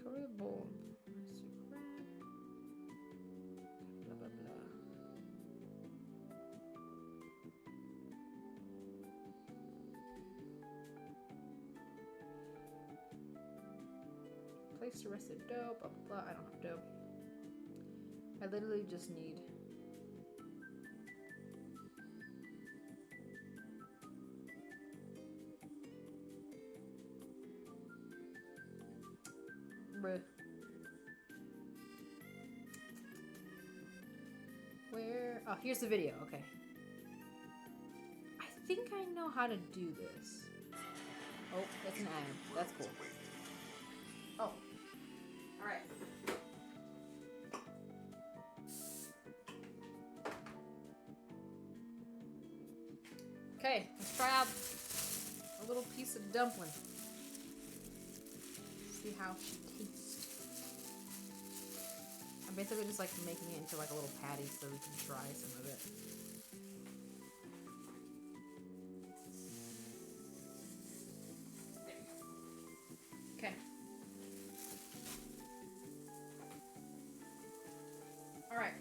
Cover the bowl. Blah blah blah. Place the rest of the dough, blah blah blah. I don't have dough. I literally just need where? Oh, here's the video. Okay. I think I know how to do this. Oh, that's an ad. That's cool. Oh. Alright. Okay, let's try out a little piece of dumpling. See how she tastes. I'm basically just like making it into like a little patty so we can try some of it. Okay. Alright.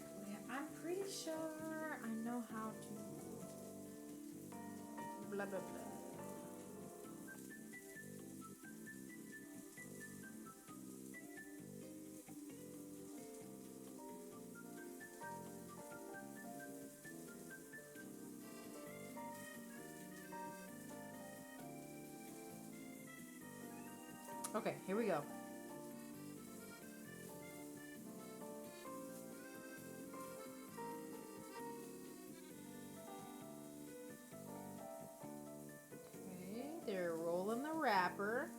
I'm pretty sure I know how to blah blah blah. Okay, here we go. Okay, they're rolling the wrapper.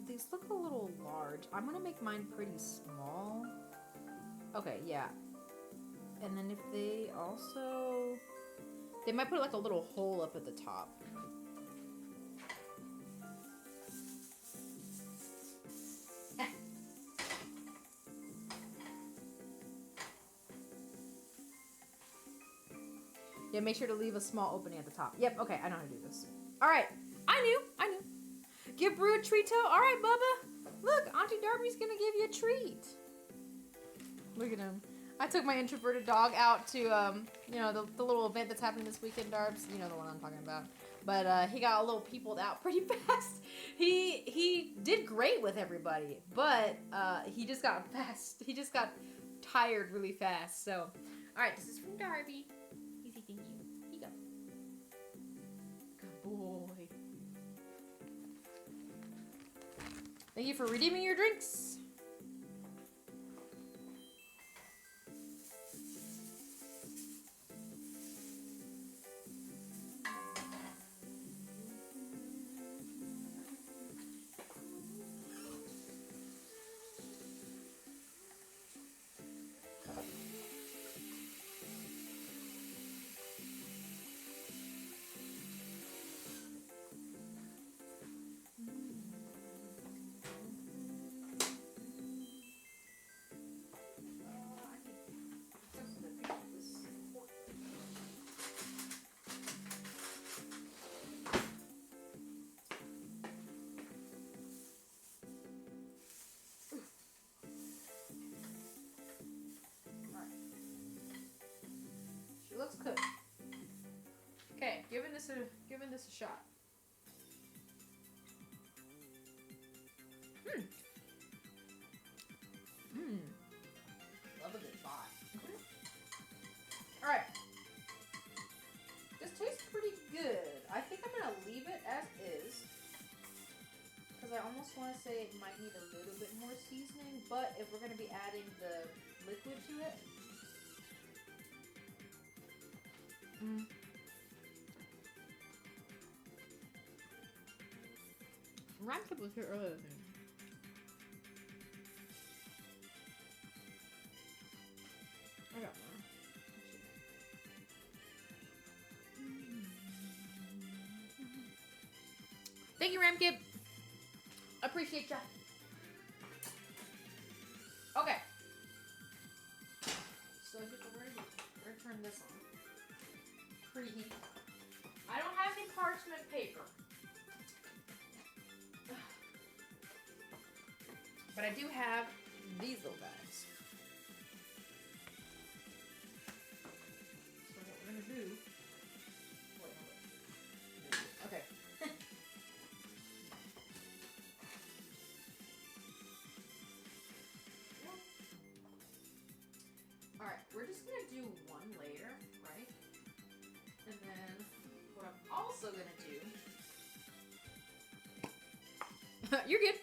These look a little large. I'm gonna make mine pretty small. Okay, yeah. And then if they also They might put like a little hole up at the top. Yeah, make sure to leave a small opening at the top. Yep, okay, I know how to do this. All right, I knew. Give Brew a treat. All right, Bubba. Look, Auntie Darby's gonna give you a treat. Look at him. I took my introverted dog out to, you know, the little event that's happening this weekend, Darbs. You know the one I'm talking about. But he got a little peopled out pretty fast. He did great with everybody, but he just got fast. He just got tired really fast. So, all right, this is from Darby. Easy, thank you. Here you go. Good boy. Thank you for redeeming your drinks. Looks good. Okay, giving this a shot. Love a good bot. All right. This tastes pretty good. I think I'm gonna leave it as is because I almost want to say it might need a little bit more seasoning. But if we're gonna be adding the liquid to it. Ramkip was here earlier. I got more. Thank you, Ramkip. Appreciate ya. Okay. So we're gonna turn this on. Preheat. I don't have any parchment paper. But I do have these little guys. So what we're gonna do. Okay. Alright, we're just gonna do one layer, right? And then what I'm also gonna do. You're good.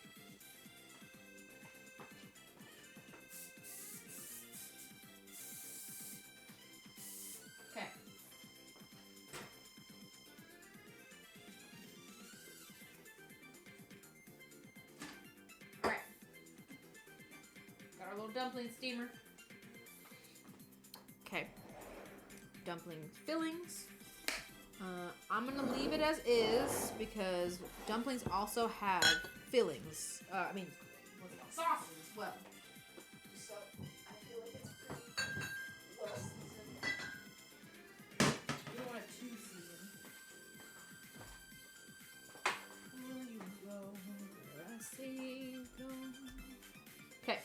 Okay. Alright. Got our little dumpling steamer. Okay. Dumpling fillings. I'm gonna leave it as is because dumplings also have fillings. I mean, sauces as well. So I feel like it's pretty well seasoned. You don't want it too seasoned. Where you go? Where I say go. Okay.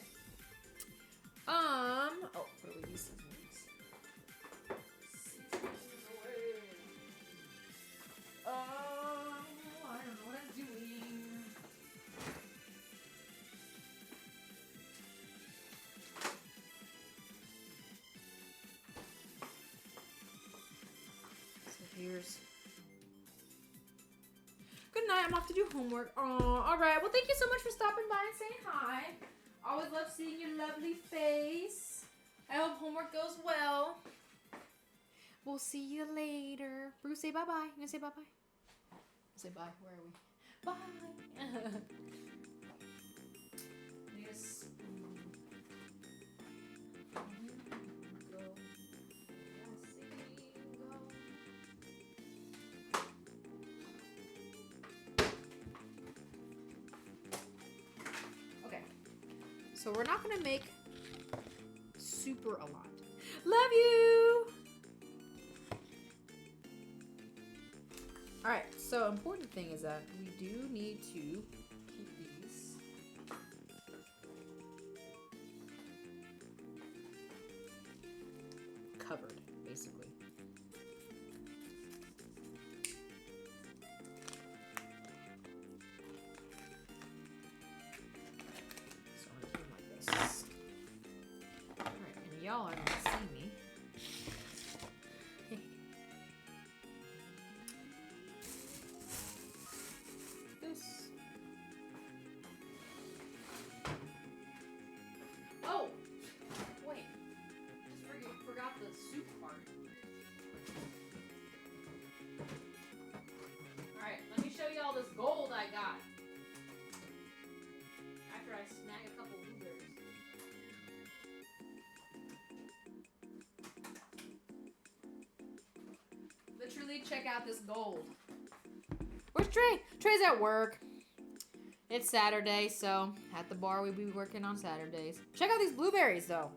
Oh, what are we using? I don't know what I'm doing. So here's. Good night. I'm off to do homework. Oh, all right. Well, thank you so much for stopping by and saying hi. Always love seeing your lovely face. I hope homework goes well. We'll see you later. Bruce, say bye-bye. You gonna say bye-bye? Say bye. Where are we? Bye. Yes. Go. So we're not gonna make super a lot. Love you! Alright, so important thing is that we do need to keep these covered, basically. So I'm gonna keep them like this. Alright, and y'all are gonna see me. This. Oh! Wait. Just forgot the soup part. Alright, let me show you all this gold I got. After I snag a couple blueberries. Literally, check out this gold. Where's Trey? Trey's at work. It's Saturday, so at the bar we be working on Saturdays. Check out these blueberries, though.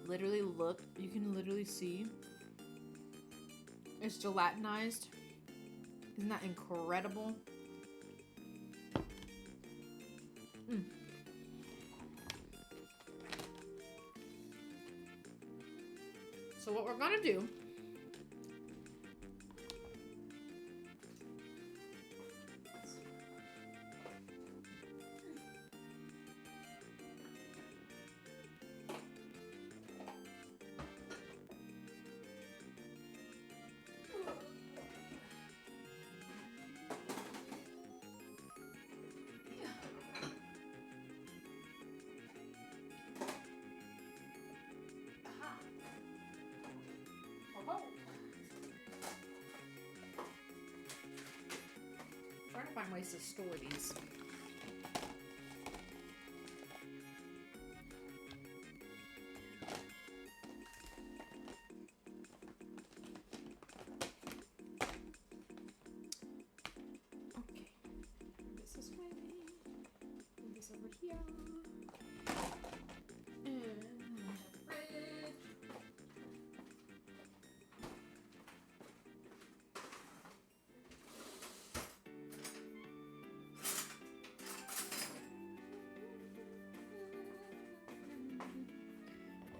Literally, look. You can literally see. It's gelatinized. Isn't that incredible? So what we're gonna do trying to find ways to store these. Okay, this is way. Move this over here. And fridge.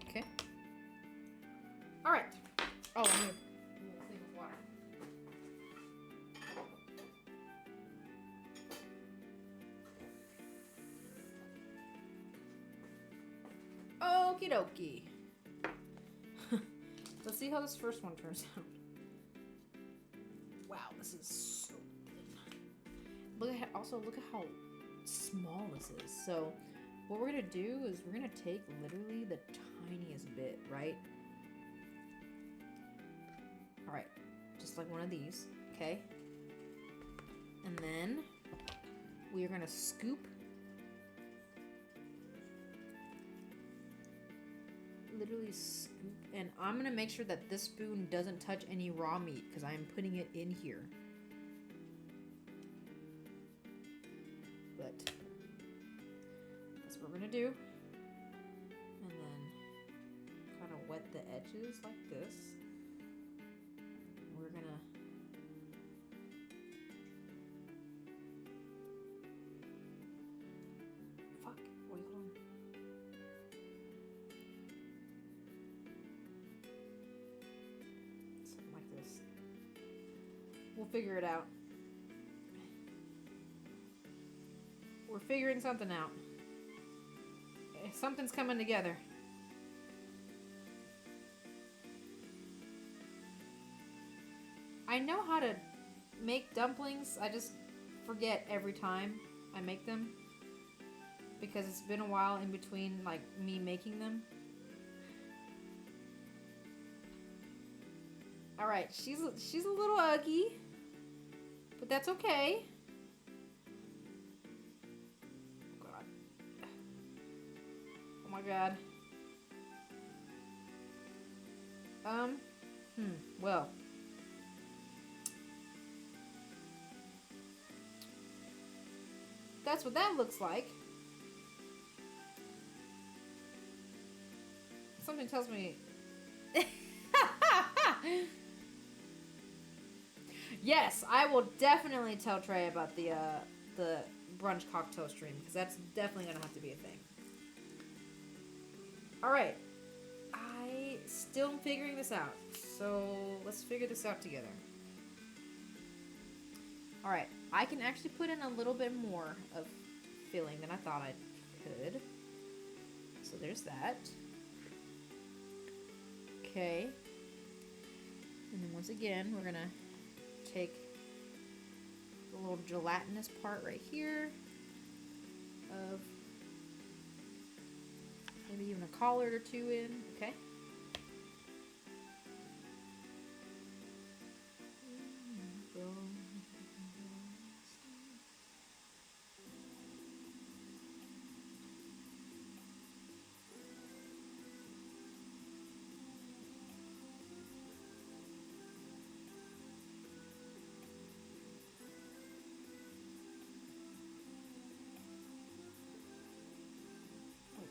Okay. All right. Oh, I need a little thing of water. Okie dokie. Let's see how this first one turns out. Wow, this is so thin. Look at how small this is. So what we're gonna do is we're gonna take literally the tiniest bit, right? All right, just like one of these, okay? And then we are gonna scoop literally scoop, and I'm gonna make sure that this spoon doesn't touch any raw meat because I am putting it in here. But that's what we're gonna do. And then kind of wet the edges like this. We're gonna wait, hold on. Something like this. We'll figure it out. We're figuring something out. Something's coming together. I know how to make dumplings. I just forget every time I make them because it's been a while in between like me making them. All right, she's a little ugly, but that's okay. God. my god. Well. That's what that looks like. Something tells me... Yes, I will definitely tell Trey about the brunch cocktail stream, because that's definitely gonna have to be a thing. Alright. I still am figuring this out, so let's figure this out together. Alright, I can actually put in a little bit more of filling than I thought I could. So there's that. Okay. And then once again, we're gonna take the little gelatinous part right here of maybe even a collard or two in. Okay.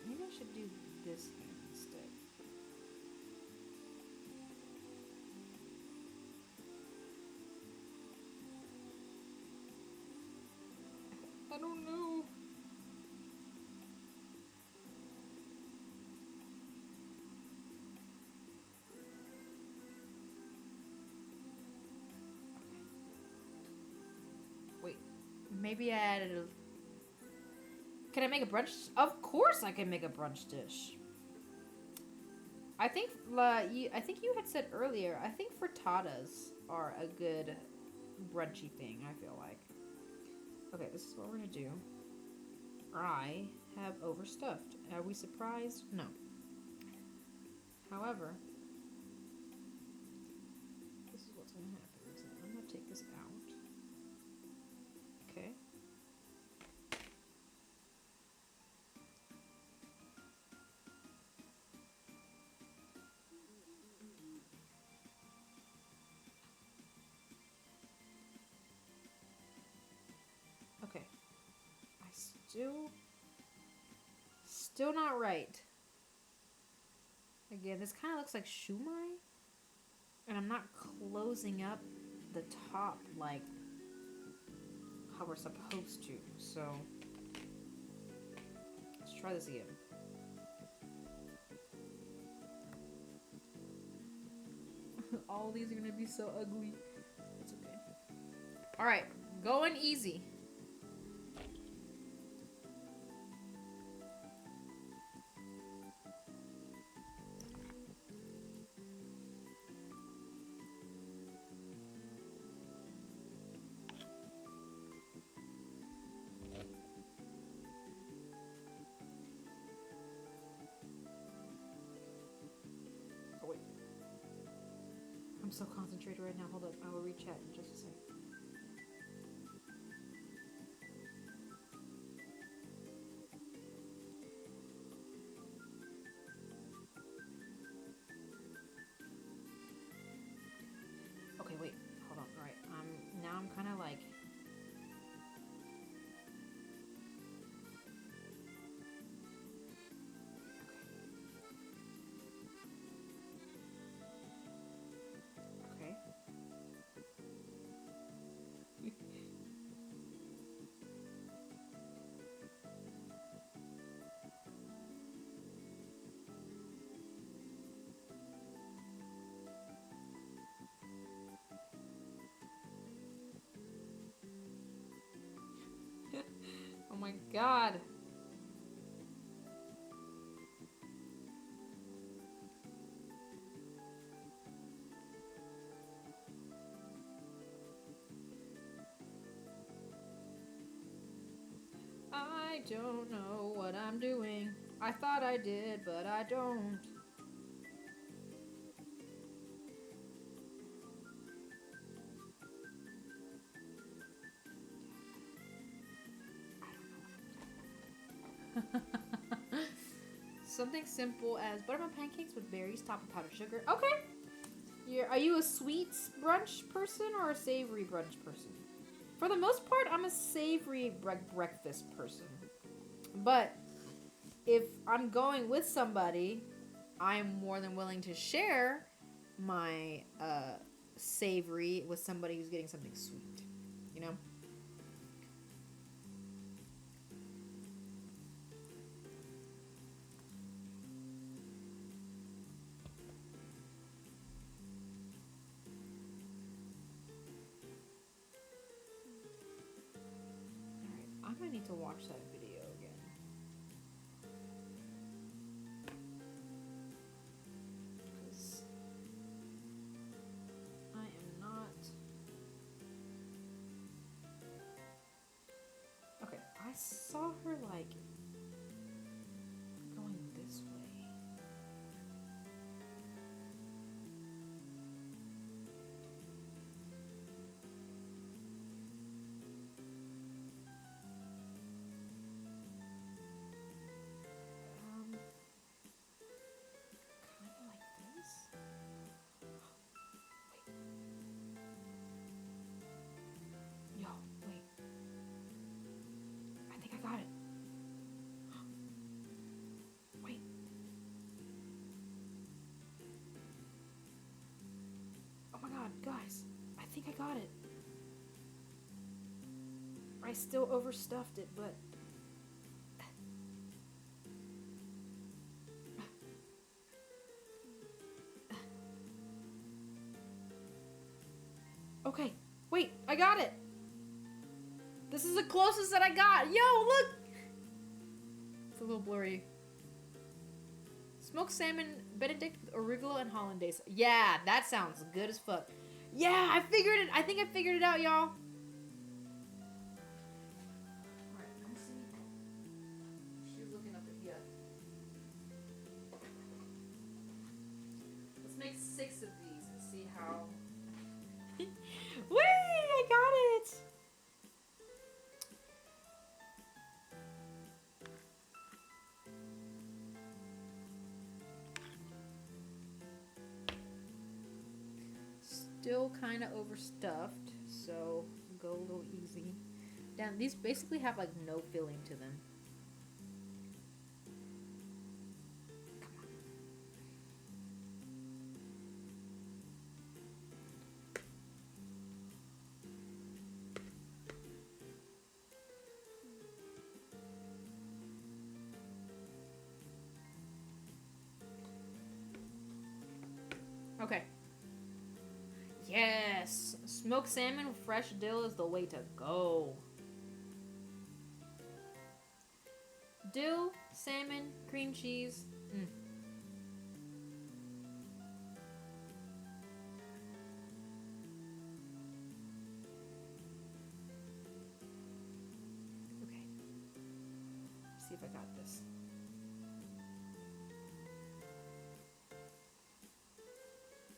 Maybe I should do this here instead. I don't know. Wait, maybe I added a... Can I make a brunch? Of course I can make a brunch dish. I think you had said earlier, I think frittatas are a good brunchy thing, I feel like. Okay, this is what we're gonna do. I have overstuffed. Are we surprised? No. However, this is what's gonna happen. So I'm gonna take this out. Okay. Okay. Still not right. Again, this kind of looks like shumai. And I'm not closing up the top like how we're supposed to. So, let's try this again. All these are going to be so ugly. It's okay. Alright, going easy. I'm so concentrated right now. Hold up. I will read chat in just a second. Okay, wait. Hold on. Alright. Now I'm kind of like... Okay. Oh my god. I don't know what I'm doing. I thought I did, but I don't. Something simple as buttermilk pancakes with berries topped with powdered sugar. Okay. Are you a sweet brunch person or a savory brunch person? For the most part, I'm a savory breakfast person. But if I'm going with somebody, I'm more than willing to share my savory with somebody who's getting something sweet. You know? Alright, I might need to watch that video again. Because I am not... Okay, I saw her like going this way. Kind of like this. Wait. Yo, wait. I think I got it. Wait. Oh my god, guys. I think I got it. I still overstuffed it, but... Okay, wait, I got it. This is the closest that I got. Yo, look. It's a little blurry. Smoked salmon Benedict with arugula and hollandaise. Yeah, that sounds good as fuck. Yeah, I figured it. I think I figured it out, y'all. Alright, let me see. She's looking up at here. Let's make 6 of these and see how... Wait, I got it! Still kind of overstuffed, so go a little easy. Damn, these basically have like no filling to them. Okay. Yes! Smoked salmon with fresh dill is the way to go. Dill, salmon, cream cheese. Okay. Let's see if I got this.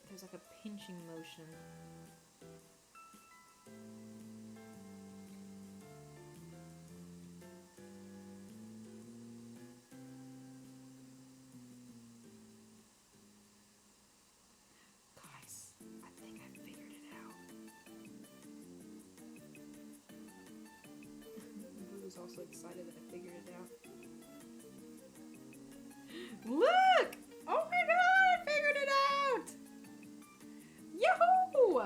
There's like a pinching motion. Guys, I think I figured it out. Blue's also excited that I figured it out. Look! Oh my god, I figured it out! Yahoo!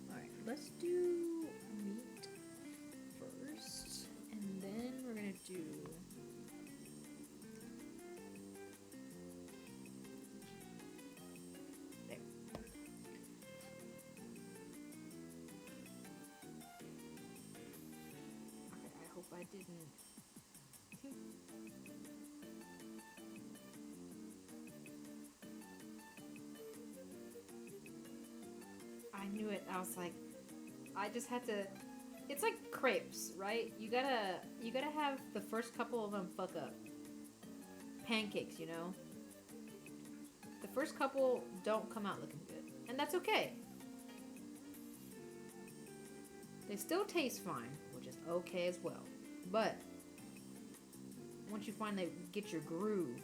Alright, let's do meat first, and then we're gonna do... There. Okay, I hope I didn't... I knew it. I was like, I just had to. It's like crepes, right? You gotta have the first couple of them fuck up. Pancakes, you know. The first couple don't come out looking good. And that's okay. They still taste fine, which is okay as well. But once you finally get your groove,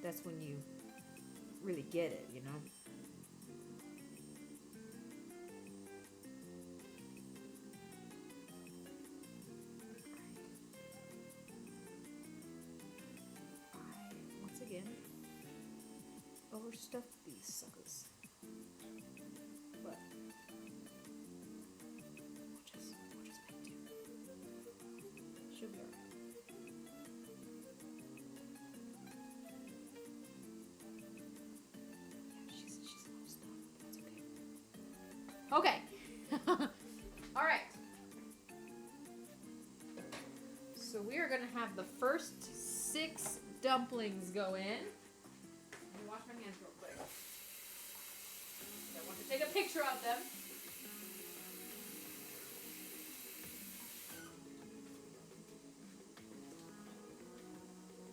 that's when you really get it, you know? I, once again, overstuffed these suckers. But we'll just make do. She'll be alright. She's a little stuffed, but that's okay. Okay. Alright. So we are gonna have the first 6 dumplings go in. Let me wash my hands real quick. I want to take a picture of them.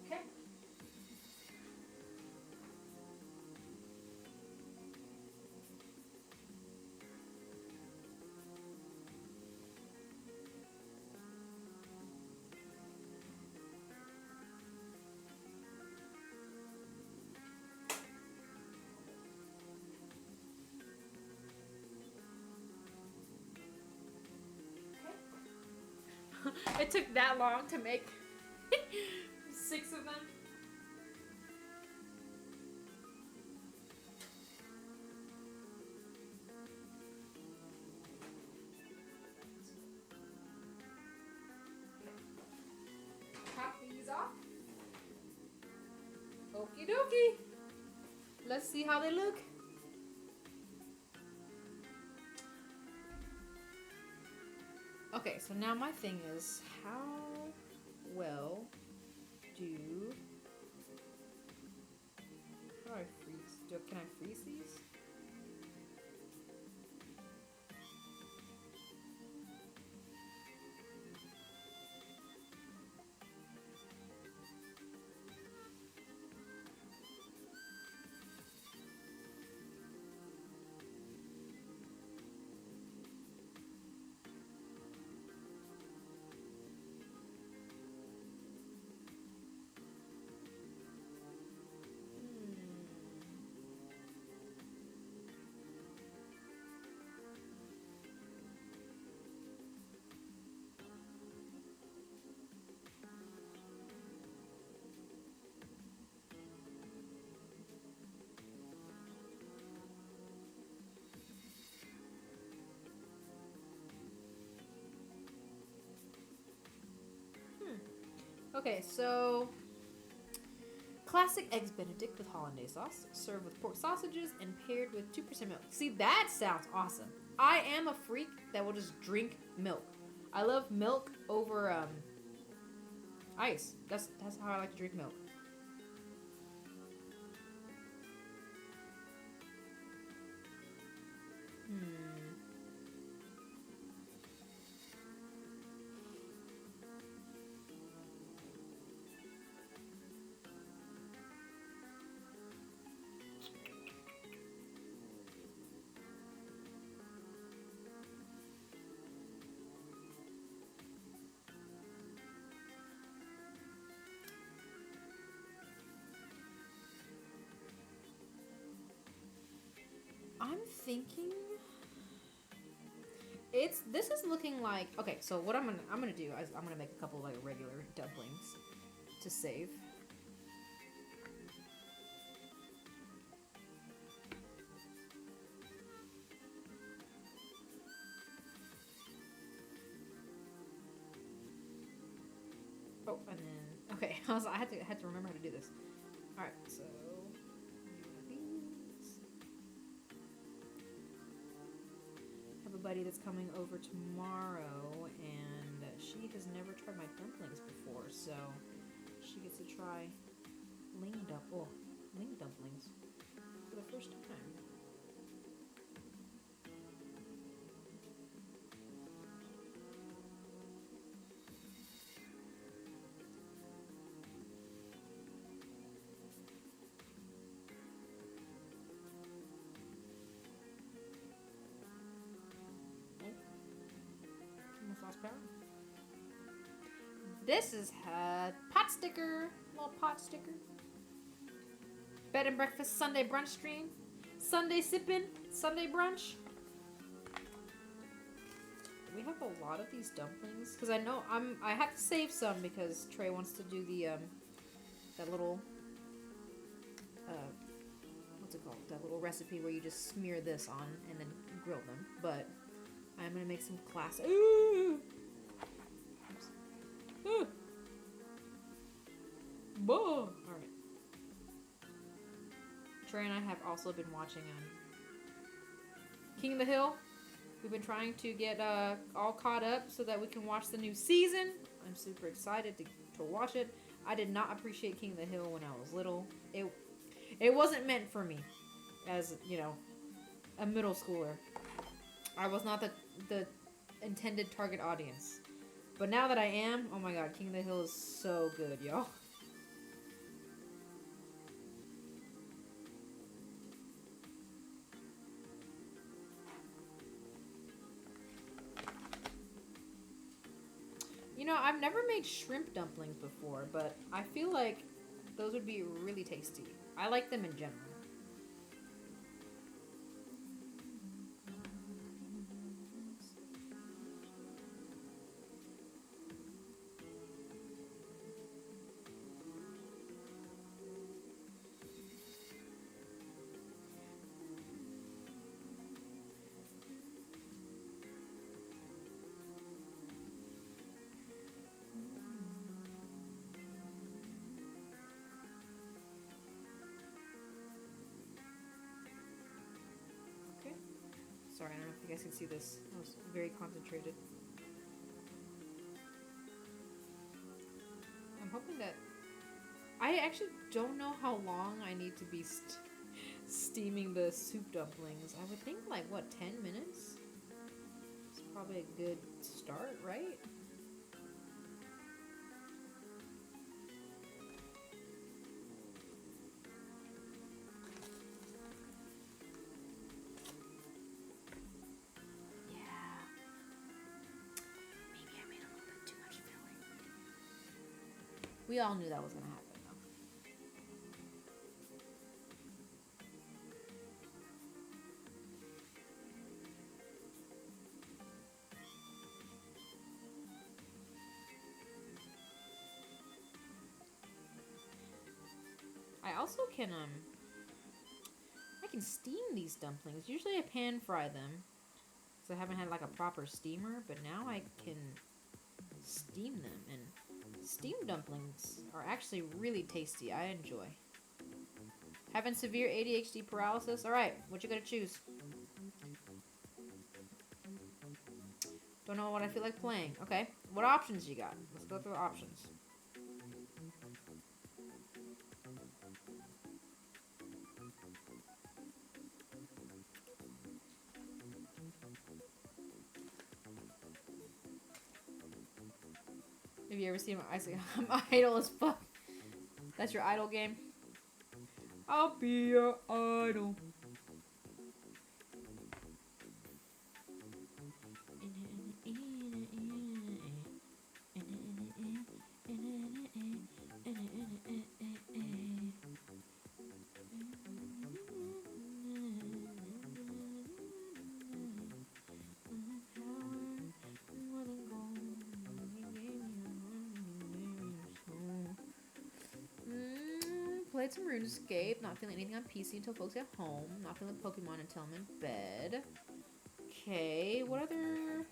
Okay. It took that long to make 6 of them. Pop these off. Okie dokie. Let's see how they look. Okay, so now my thing is, how well how do I freeze? Can I freeze these? Okay, so classic eggs Benedict with hollandaise sauce, served with pork sausages and paired with 2% milk. See, that sounds awesome. I am a freak that will just drink milk. I love milk over ice. That's how I like to drink milk. I'm thinking this is looking like, okay, so what I'm gonna do is I'm gonna make a couple like regular dumplings to save. Oh, and then okay, I had to remember how to do this. All right, so buddy that's coming over tomorrow, and she has never tried my dumplings before, so she gets to try Ling dumplings for the first time. This is a pot sticker. Little pot sticker. Bed and breakfast Sunday brunch stream. Sunday sipping. Sunday brunch. We have a lot of these dumplings because I know I have to save some because Trey wants to do the that little what's it called, that little recipe where you just smear this on and then grill them. But I'm gonna make some classic. Ooh! Ooh! All right. Trey and I have also been watching King of the Hill. We've been trying to get all caught up so that we can watch the new season. I'm super excited to watch it. I did not appreciate King of the Hill when I was little. It wasn't meant for me as, you know, a middle schooler. I was not the intended target audience. But now that I am, oh my god, King of the Hill is so good, y'all. You know, I've never made shrimp dumplings before, but I feel like those would be really tasty. I like them in general. Sorry, I don't know if you guys can see this. I was very concentrated. I'm hoping that... I actually don't know how long I need to be steaming the soup dumplings. I would think like, what, 10 minutes? It's probably a good start, right? We all knew that was going to happen, though. I also can, I can steam these dumplings. Usually I pan fry them, because I haven't had, like, a proper steamer, but now I can steam them, and steamed dumplings are actually really tasty. I enjoy. Having severe ADHD paralysis? Alright, what you gonna choose? Don't know what I feel like playing. Okay, what options you got? Let's go through the options. Have you ever seen my I'm idle as fuck. That's your idol game? I'll be your idol. Played some RuneScape. Not feeling anything on PC until folks get home. Not feeling Pokemon until I'm in bed. Okay, what other...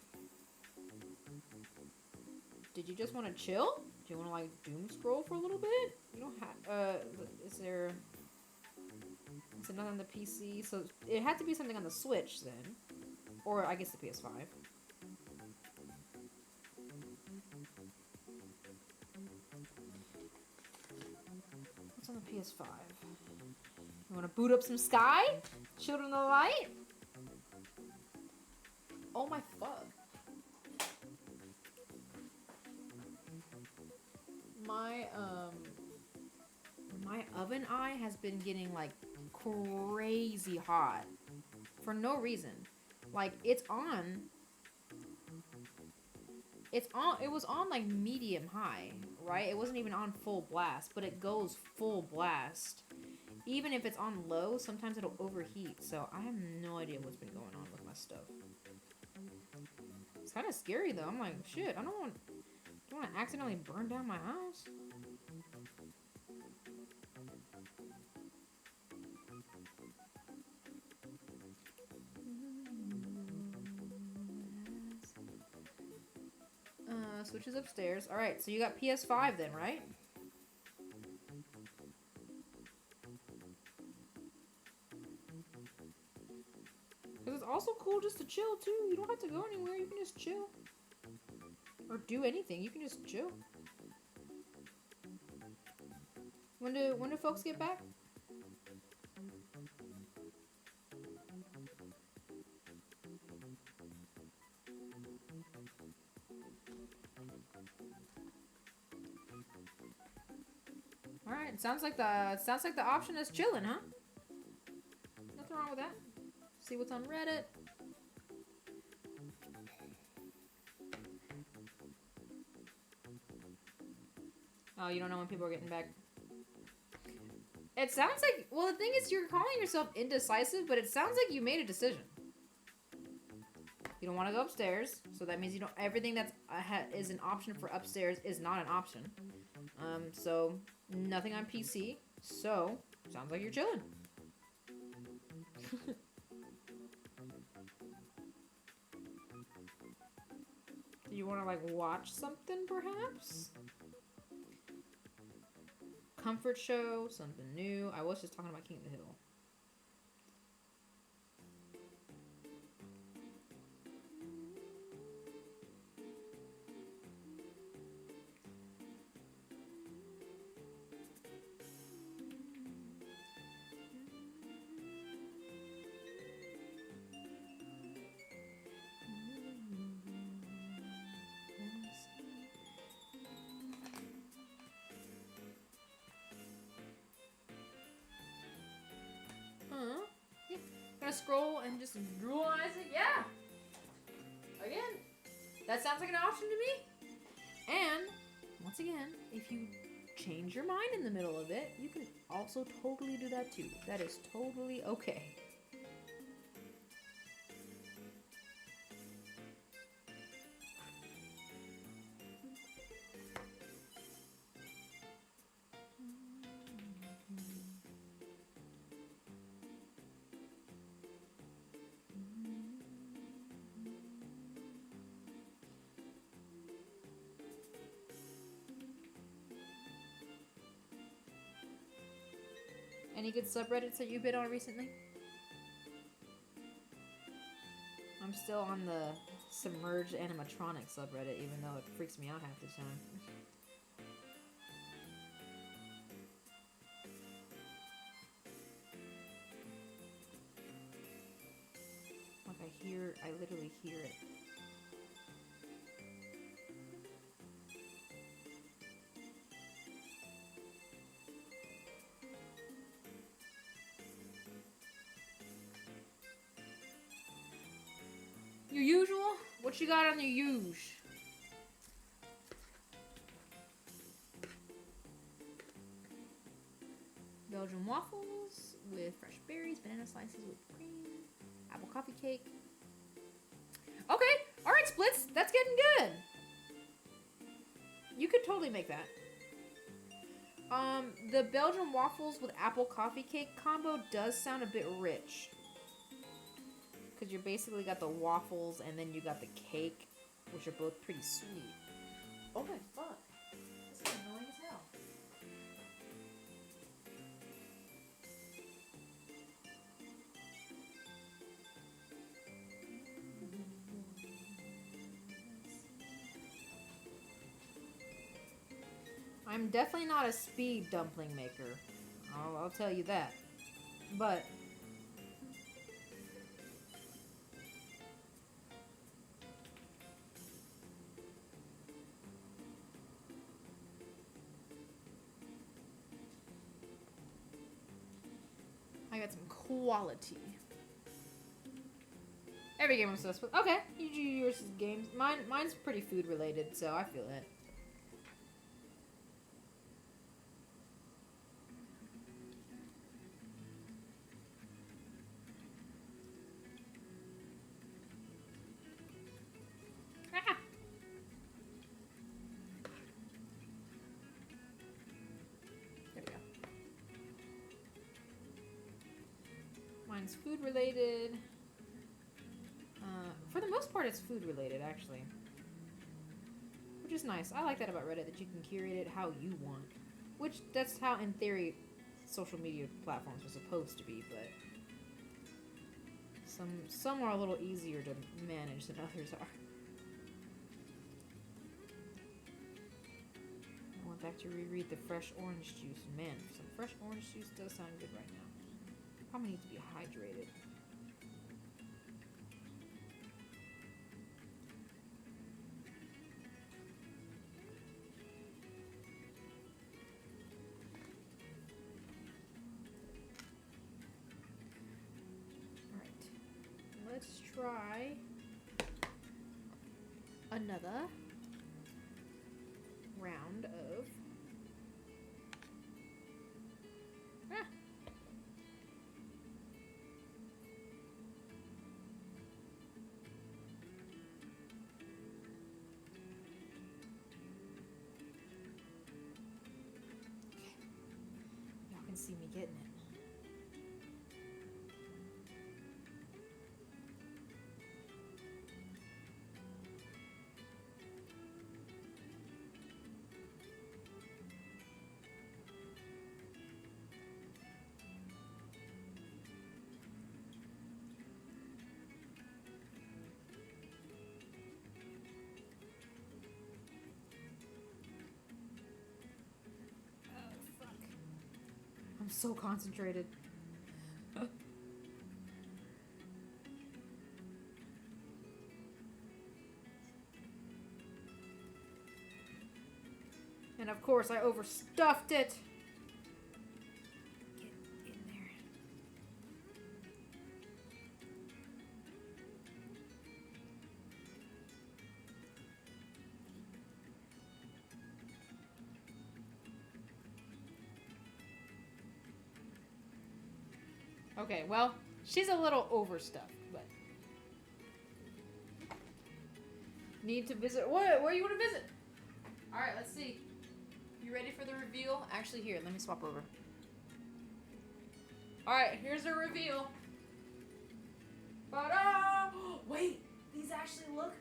Did you just want to chill? Do you want to, like, doom scroll for a little bit? You don't have... is there... Is it not on the PC? So, it had to be something on the Switch, then. Or, I guess the PS5. What's on the PS5? You want to boot up some Sky? Children of the Light? Oh my fuck. My oven eye has been getting, like, crazy hot. For no reason. Like, it's on. It's on. It was on like medium high, right? It wasn't even on full blast, but it goes full blast. Even if it's on low, sometimes it'll overheat. So I have no idea what's been going on with my stuff. It's kind of scary though. I'm like, shit. I don't want to accidentally burn down my house. Switches upstairs. All right, so you got PS5 then, right? Because it's also cool just to chill too. You don't have to go anywhere. You can just chill. Or do anything. You can just chill. When do folks get back? All right. Sounds like the option is chilling, huh? Nothing wrong with that. See what's on Reddit. Oh, you don't know when people are getting back. It sounds like, well, the thing is, you're calling yourself indecisive, but it sounds like you made a decision. You don't want to go upstairs, so that means you don't. Everything that's is an option for upstairs is not an option. So nothing on PC. So sounds like you're chilling. Do you want to like watch something, perhaps? Comfort show, something new. I was just talking about King of the Hill. Yeah. Gonna scroll and just drool on Isaac? Yeah. Again, that sounds like an option to me. And once again, if you change your mind in the middle of it, you can also totally do that too. That is totally okay. Any good subreddits that you've been on recently? I'm still on the submerged animatronic subreddit, even though it freaks me out half the time. Like I literally hear it. Your usual? What you got on your usual? Belgian waffles with fresh berries, banana slices with cream, apple coffee cake. Okay, alright, Splits, that's getting good. You could totally make that. The Belgian waffles with apple coffee cake combo does sound a bit rich. Because you basically got the waffles and then you got the cake, which are both pretty sweet. Oh my fuck. This is annoying as hell. I'm definitely not a speed dumpling maker. I'll tell you that. But I got some quality. Every game I'm obsessed with. Okay, yours is games. Mine's pretty food related, so I feel it. Ah! There we go. Mine's food related. For the most part, it's food related, actually. Which is nice. I like that about Reddit, that you can curate it how you want. Which, that's how, in theory, social media platforms are supposed to be, but some are a little easier to manage than others are. I went back to reread the fresh orange juice. Man, some fresh orange juice does sound good right now. Probably need to be hydrated. Let's try another round of y'all can see me getting it. I'm so concentrated. And of course, I overstuffed it. Get in there. Okay, well, she's a little overstuffed, but need to visit. What? Where you want to visit? All right, let's see. You ready for the reveal? Actually, here, let me swap over. All right, here's the reveal. Ta-da! Wait, these actually look.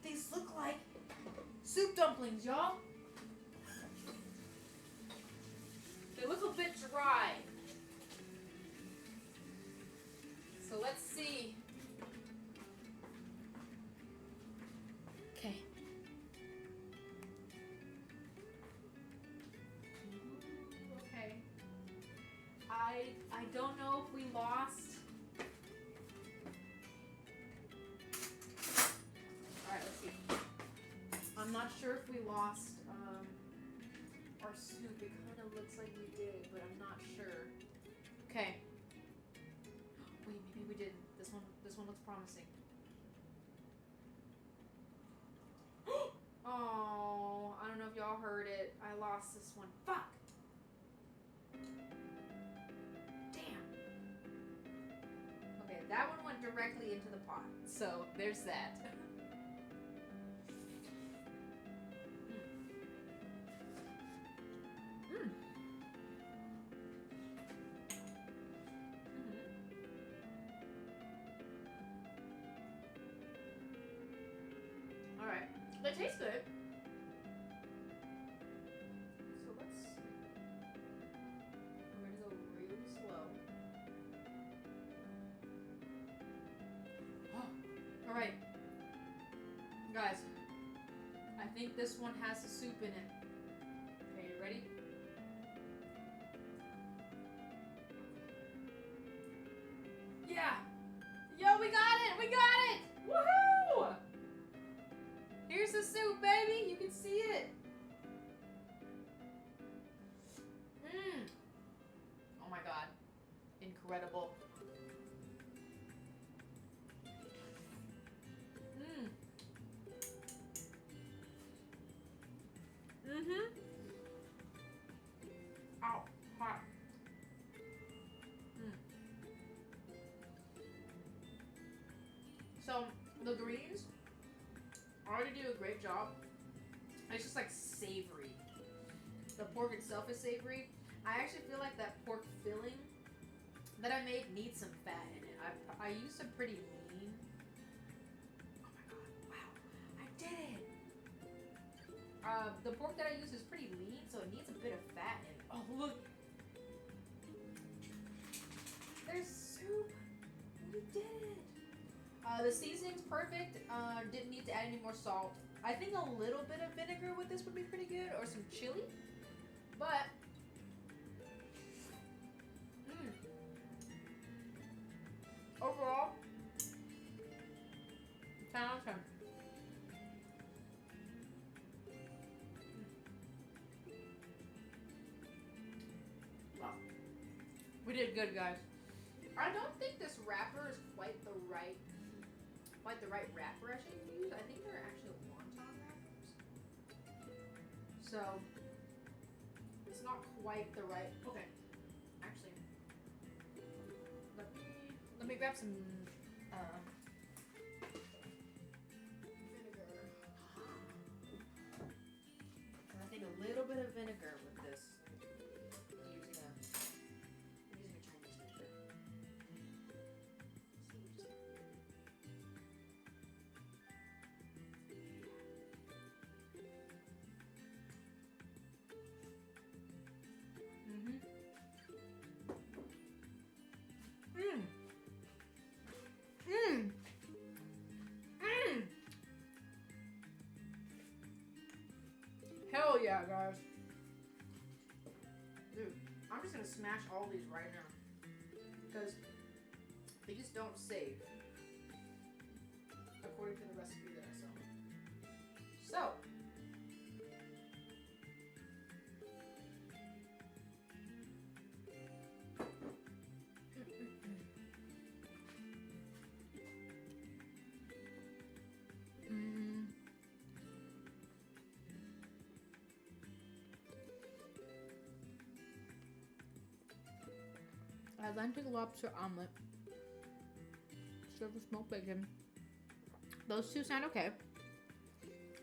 These look like soup dumplings, y'all. They look a bit dry. So let's see. Okay. Okay. I don't know if we lost. All right, let's see. I'm not sure if we lost our soup. It kind of looks like we did, but I'm not sure. Okay. Wait, maybe we didn't. This one looks promising. Oh, I don't know if y'all heard it. I lost this one. Fuck. Damn. Okay, that one went directly into the pot. So there's that. Alright. They taste good. So let's... We're gonna go really slow. Oh, alright. Guys, I think this one has the soup in it. Okay, you ready? Yeah! Yo, we got it! We got it! Woohoo! Here's the soup, baby! You can see it! Mmm! Oh my god. Incredible. So the greens already do a great job. It's just like savory. The pork itself is savory. I actually feel like that pork filling that I made needs some fat in it. I used some pretty lean. Oh my god! Wow, I did it. The pork that I use is pretty lean, so it needs a bit of fat in it. Oh look, there's soup. We did it. The seasoning's perfect. Didn't need to add any more salt. I think a little bit of vinegar with this would be pretty good, or some chili. But overall, 10 out of 10. Wow, we did good, guys. I don't think this wrapper is quite the right wrapper I should use. I think they're actually wonton wrappers. So it's not quite the right. Okay, actually, let me grab some vinegar. And I think a little bit of vinegar with this. Using a Chinese vinegar. Hell yeah, guys. Dude, I'm just gonna smash all these right now. Because these don't save. According to the recipe that I saw. So. Atlantic lobster omelet, served with smoked bacon. Those two sound okay.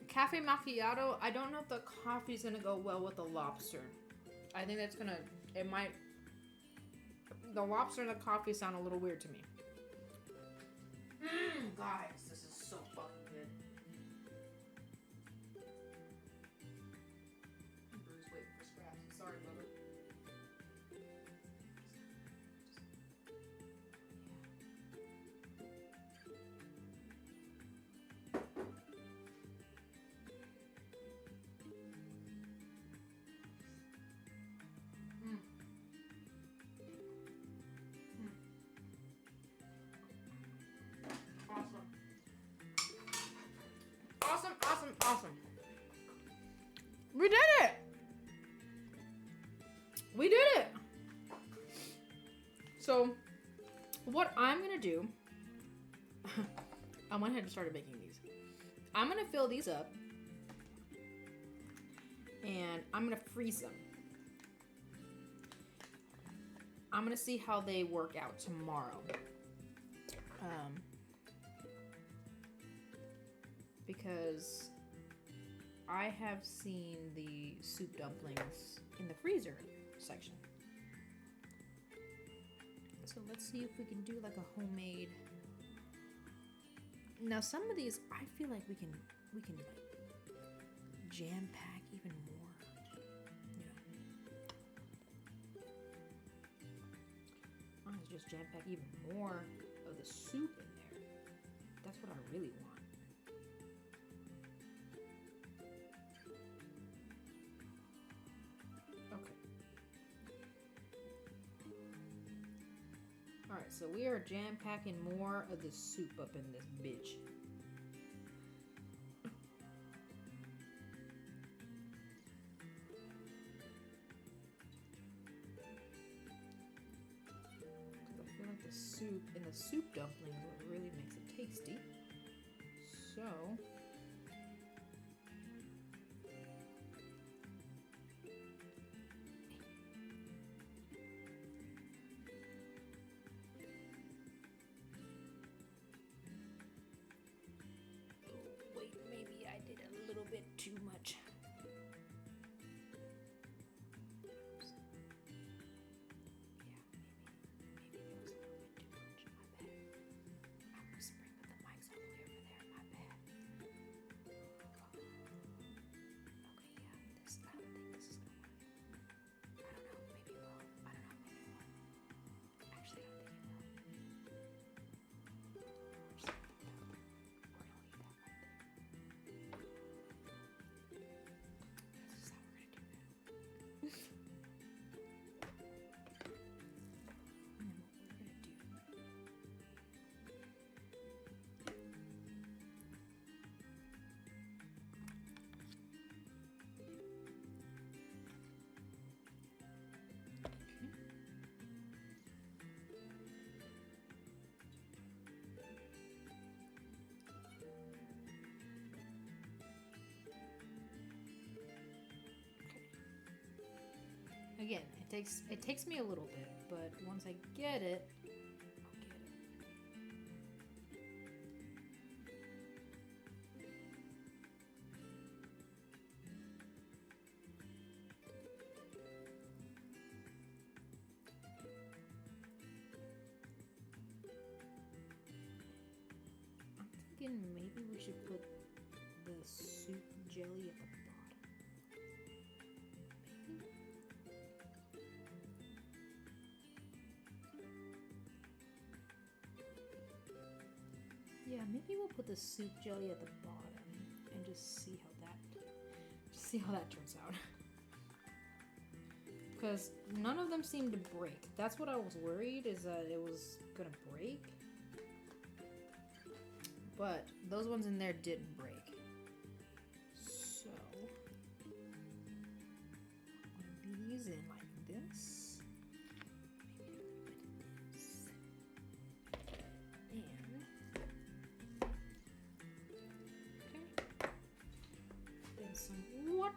Cafe macchiato. I don't know if the coffee's gonna go well with the lobster. I think that's gonna. It might. The lobster and the coffee sound a little weird to me. Guys, this is so fucking good. Bruce waiting for scraps. Sorry, brother. Awesome. We did it! We did it! So, what I'm gonna do, I went ahead and started making these. I'm gonna fill these up, and I'm gonna freeze them. I'm gonna see how they work out tomorrow. Because I have seen the soup dumplings in the freezer section. So let's see if we can do like a homemade. Now some of these I feel like we can like jam pack even more. I want to just jam pack even more of the soup in there. That's what I really want. Alright, so we are jam-packing more of the soup up in this bitch. I feel like the soup in the soup dumplings is what really makes it tasty. So again, it takes me a little bit, but once I get it, I'll get it. I'm thinking maybe we should put the soup jelly at the bottom. Maybe? Yeah, maybe we'll put the soup jelly at the bottom and just see how that turns out. Because none of them seem to break. That's what I was worried, is that it was gonna break. But those ones in there didn't break. So one of these in like this. Maybe a little bit of this. And okay. Then some water.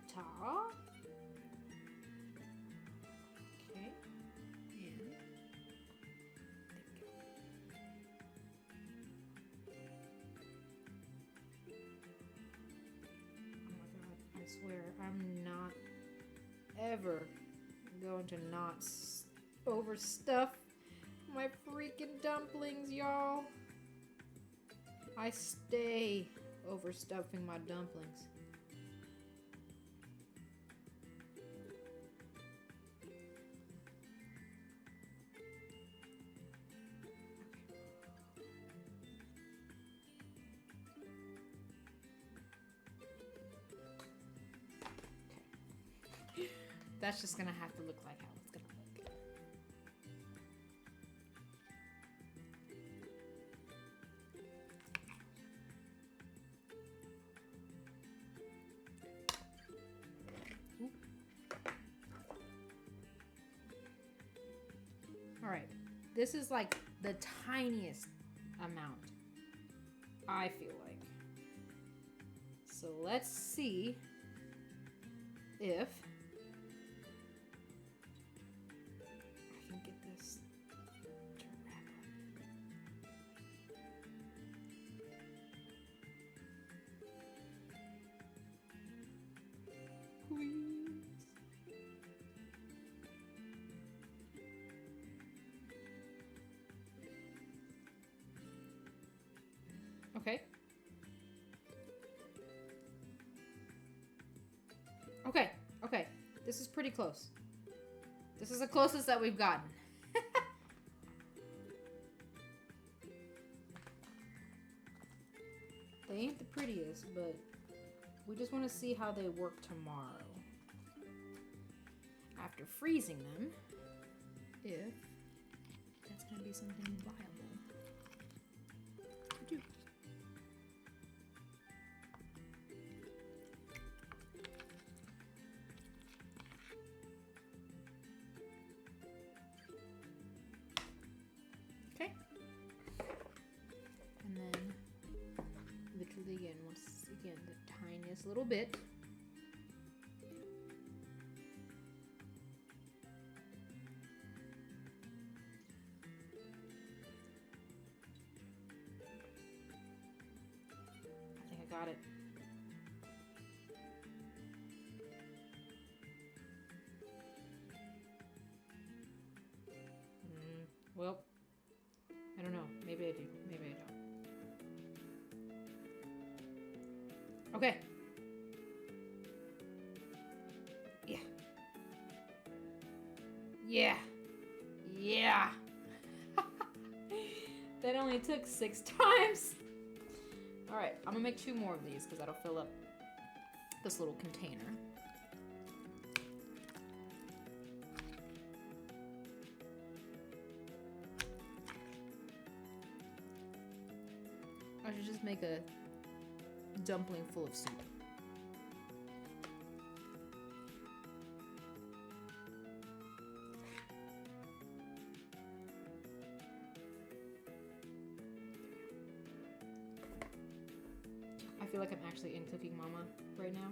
Okay. And there we go. Oh my god, I swear I'm not ever going to not overstuff my freaking dumplings, y'all. I stay overstuffing my dumplings. That's just gonna have to look like how it's gonna look. All right, this is like the tiniest amount, I feel like. So let's see if I can get this to wrap up. Please. Okay. Okay. This is pretty close. This is the closest that we've gotten. They ain't the prettiest, but we just want to see how they work tomorrow. After freezing them, if that's going to be something viable to do. Okay. And then literally again, once again, the tiniest little bit. I think I got it. Well, I don't know. Maybe I do. Maybe I don't. Okay. Yeah. Yeah. Yeah. That only took 6 times. All right, I'm gonna make 2 more of these because that'll fill up this little container. I should just make a dumpling full of soup. I feel like I'm actually in Cooking Mama right now.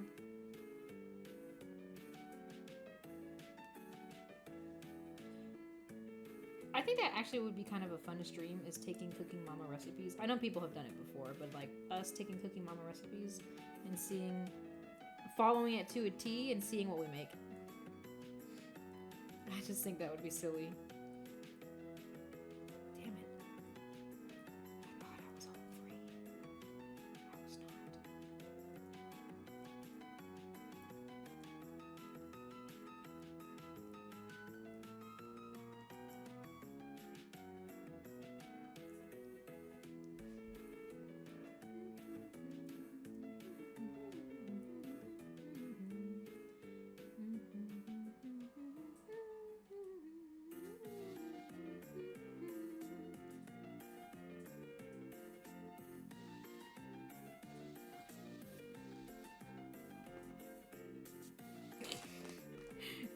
actually would be kind of a fun stream is taking Cooking Mama recipes. I know people have done it before, but like us taking Cooking Mama recipes and following it to a T and seeing what we make. I just think that would be silly. Damn it. I thought I was home free. I was not.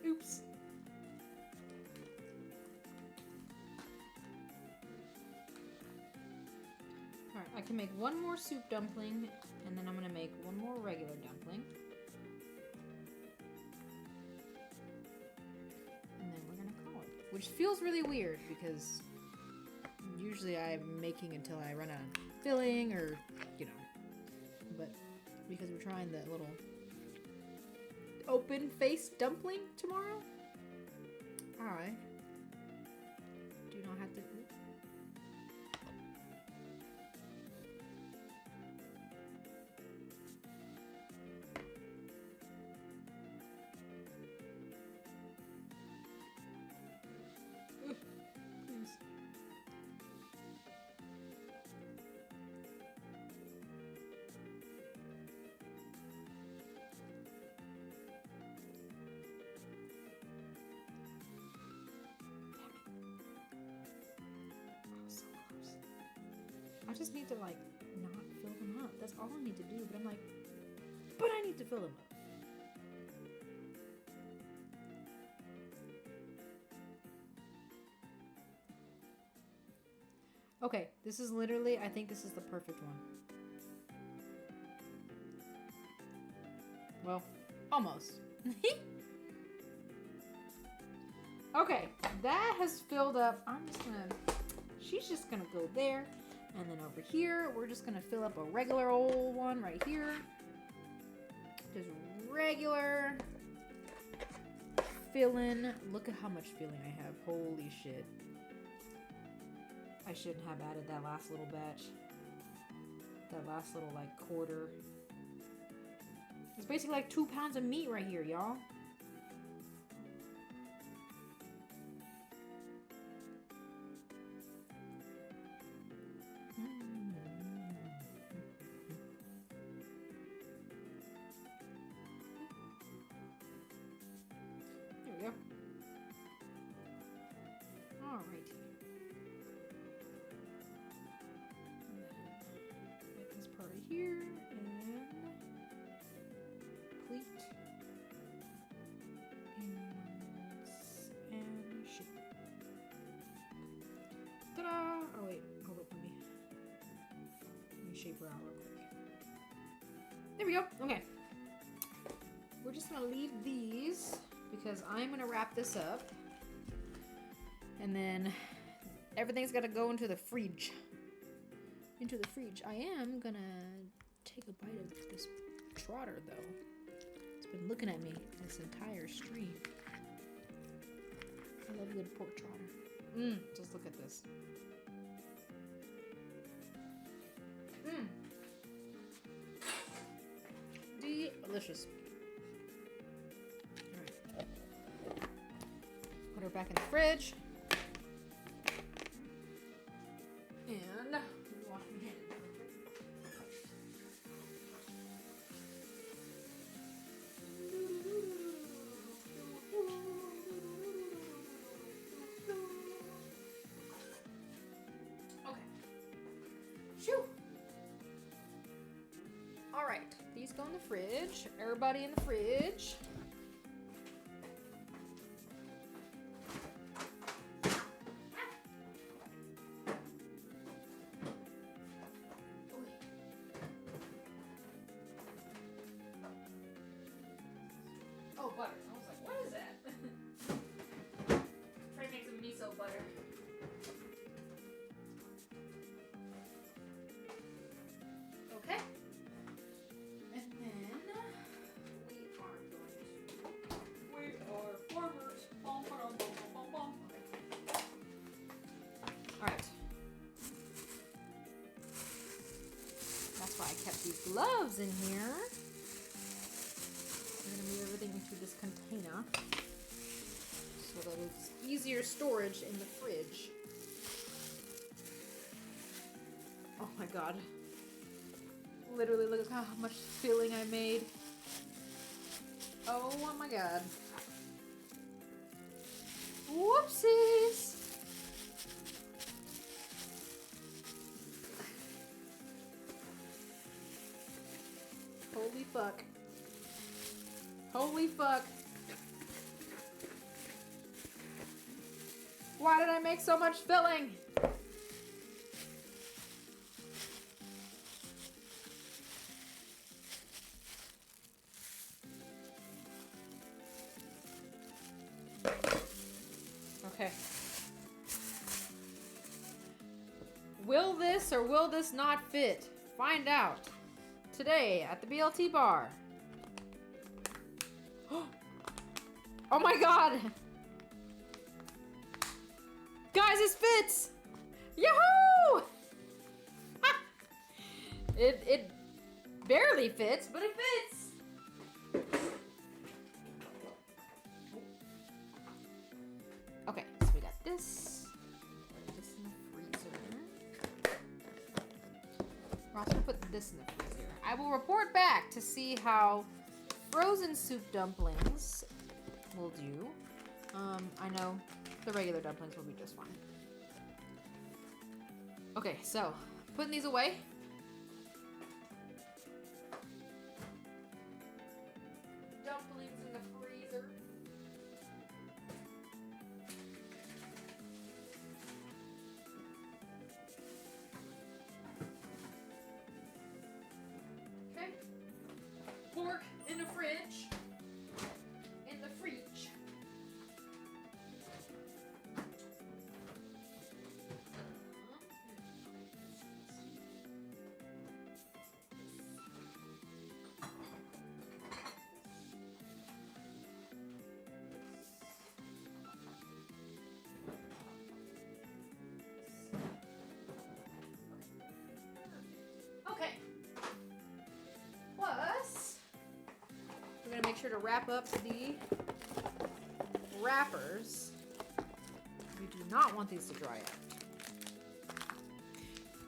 Oops. Alright, I can make one more soup dumpling, and then I'm gonna make one more regular dumpling. And then we're gonna call it. Which feels really weird, because usually I'm making until I run out of filling, or, you know. But because we're trying the little open face dumpling tomorrow. Alright. Do not have to. Please. So close. I just need to like not fill them up. That's all I need to do. But I'm like, but I need to fill them up. Okay, this is literally, I think this is the perfect one. Well, almost. Okay, that has filled up. She's just gonna go there. And then over here, we're just gonna fill up a regular old one right here. Just regular filling. Look at how much filling I have. Holy shit. I shouldn't have added that last little batch. That last little, like, quarter. It's basically like 2 pounds of meat right here, y'all. There we go. All right. Get this part right here and complete and shape. Ta-da! Oh wait, hold up for me. Let me shape her out real quick. There we go. Okay. We're just gonna leave these because I'm gonna wrap this up. And then everything's gotta go into the fridge. Into the fridge. I am gonna take a bite of this trotter though. It's been looking at me this entire stream. I love a good pork trotter. Just look at this. Delicious. Alright. Put her back in the fridge. And wash my hands. Okay. Shoo. All right. These go in the fridge. Everybody in the fridge. Oh, butter. I was like, what is that? Try to make some miso butter. why I kept these gloves in here. We're gonna move everything into this container so that it's easier storage in the fridge. Oh my god. Literally, look at how much filling I made. Oh my god. Whoopsies! Holy fuck. Holy fuck. Why did I make so much filling? Okay. Will this or will this not fit? Find out today at the BLT bar. Oh my god! Guys, this fits! Yahoo! It barely fits, but it fits! Okay, so we got this. Put this in the freezer. We're also gonna put this in the freezer. I will report back to see how frozen soup dumplings will do. I know the regular dumplings will be just fine. Okay, so putting these away. Dumplings in the freezer. Okay. Pork in the fridge. In the fridge. Okay. Plus, we're gonna make sure to wrap up the wrappers. We do not want these to dry out.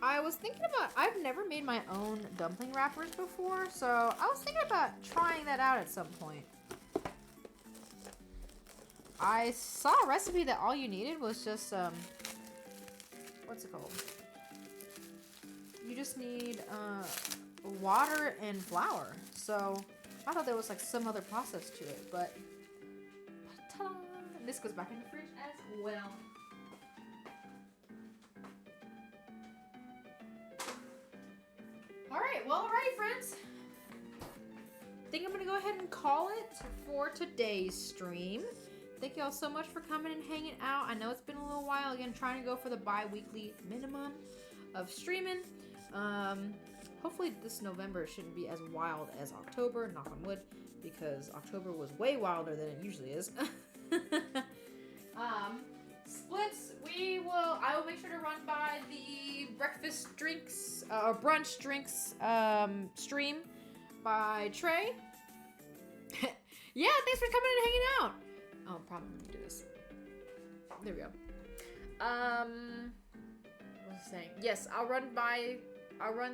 I was thinking about, I've never made my own dumpling wrappers before, so I was thinking about trying that out at some point. I saw a recipe that all you needed was just, what's it called? You just need water and flour. So I thought there was like some other process to it, but ta-da! This goes back in the fridge as well. Alright friends. I think I'm gonna go ahead and call it for today's stream. Thank you all so much for coming and hanging out. I know it's been a little while, again, trying to go for the bi-weekly minimum of streaming. Hopefully this November shouldn't be as wild as October, knock on wood, because October was way wilder than it usually is. Splits, I will make sure to run by the breakfast drinks, or brunch drinks, stream by Trey. Yeah, thanks for coming and hanging out. Oh, probably let me do this. There we go. What was I saying? Yes, I'll run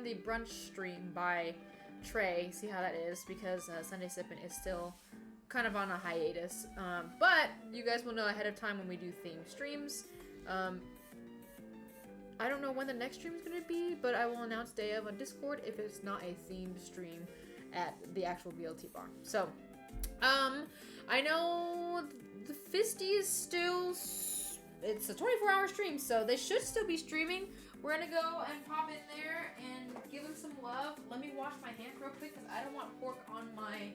the brunch stream by Trey, see how that is, because Sunday Sippin' is still kind of on a hiatus. But you guys will know ahead of time when we do themed streams. I don't know when the next stream is going to be, but I will announce day of on Discord if it's not a themed stream at the actual BLT bar. So, I know the Fisty is still, it's a 24-hour stream, so they should still be streaming. We're going to go and pop in there and give them some love. Let me wash my hands real quick because I don't want pork on my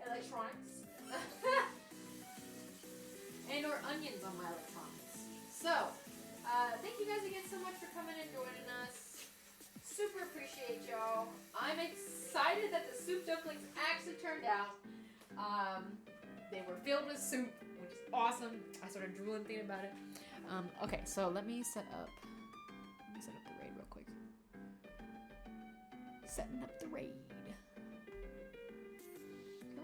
electronics. And or onions on my electronics. So, thank you guys again so much for coming and joining us. Super appreciate y'all. I'm excited that the soup dumplings actually turned out. They were filled with soup, which is awesome. I started drooling thinking about it. Okay, so let me set up the raid real quick. Setting up the raid. Go.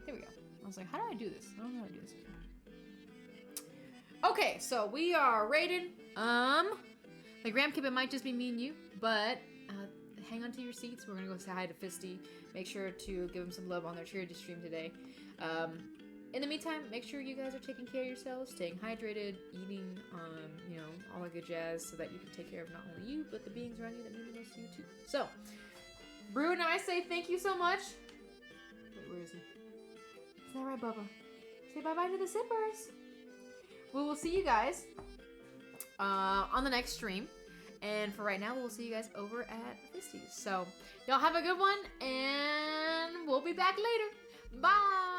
There we go. I was like, how do I do this? I don't know how to do this. Okay, so we are rated. The Grandkid, it might just be me and you, but hang on to your seats. We're gonna go say hi to Fisty. Make sure to give him some love on their charity stream today. In the meantime, make sure you guys are taking care of yourselves, staying hydrated, eating, you know, all that good jazz, so that you can take care of not only you, but the beings around you that mean the most to you too. So, Brew and I say thank you so much. Wait, where is he? Is that right, Bubba? Say bye-bye to the zippers. We will see you guys on the next stream. And for right now, we'll see you guys over at Fisty's. So, y'all have a good one, and we'll be back later. Bye!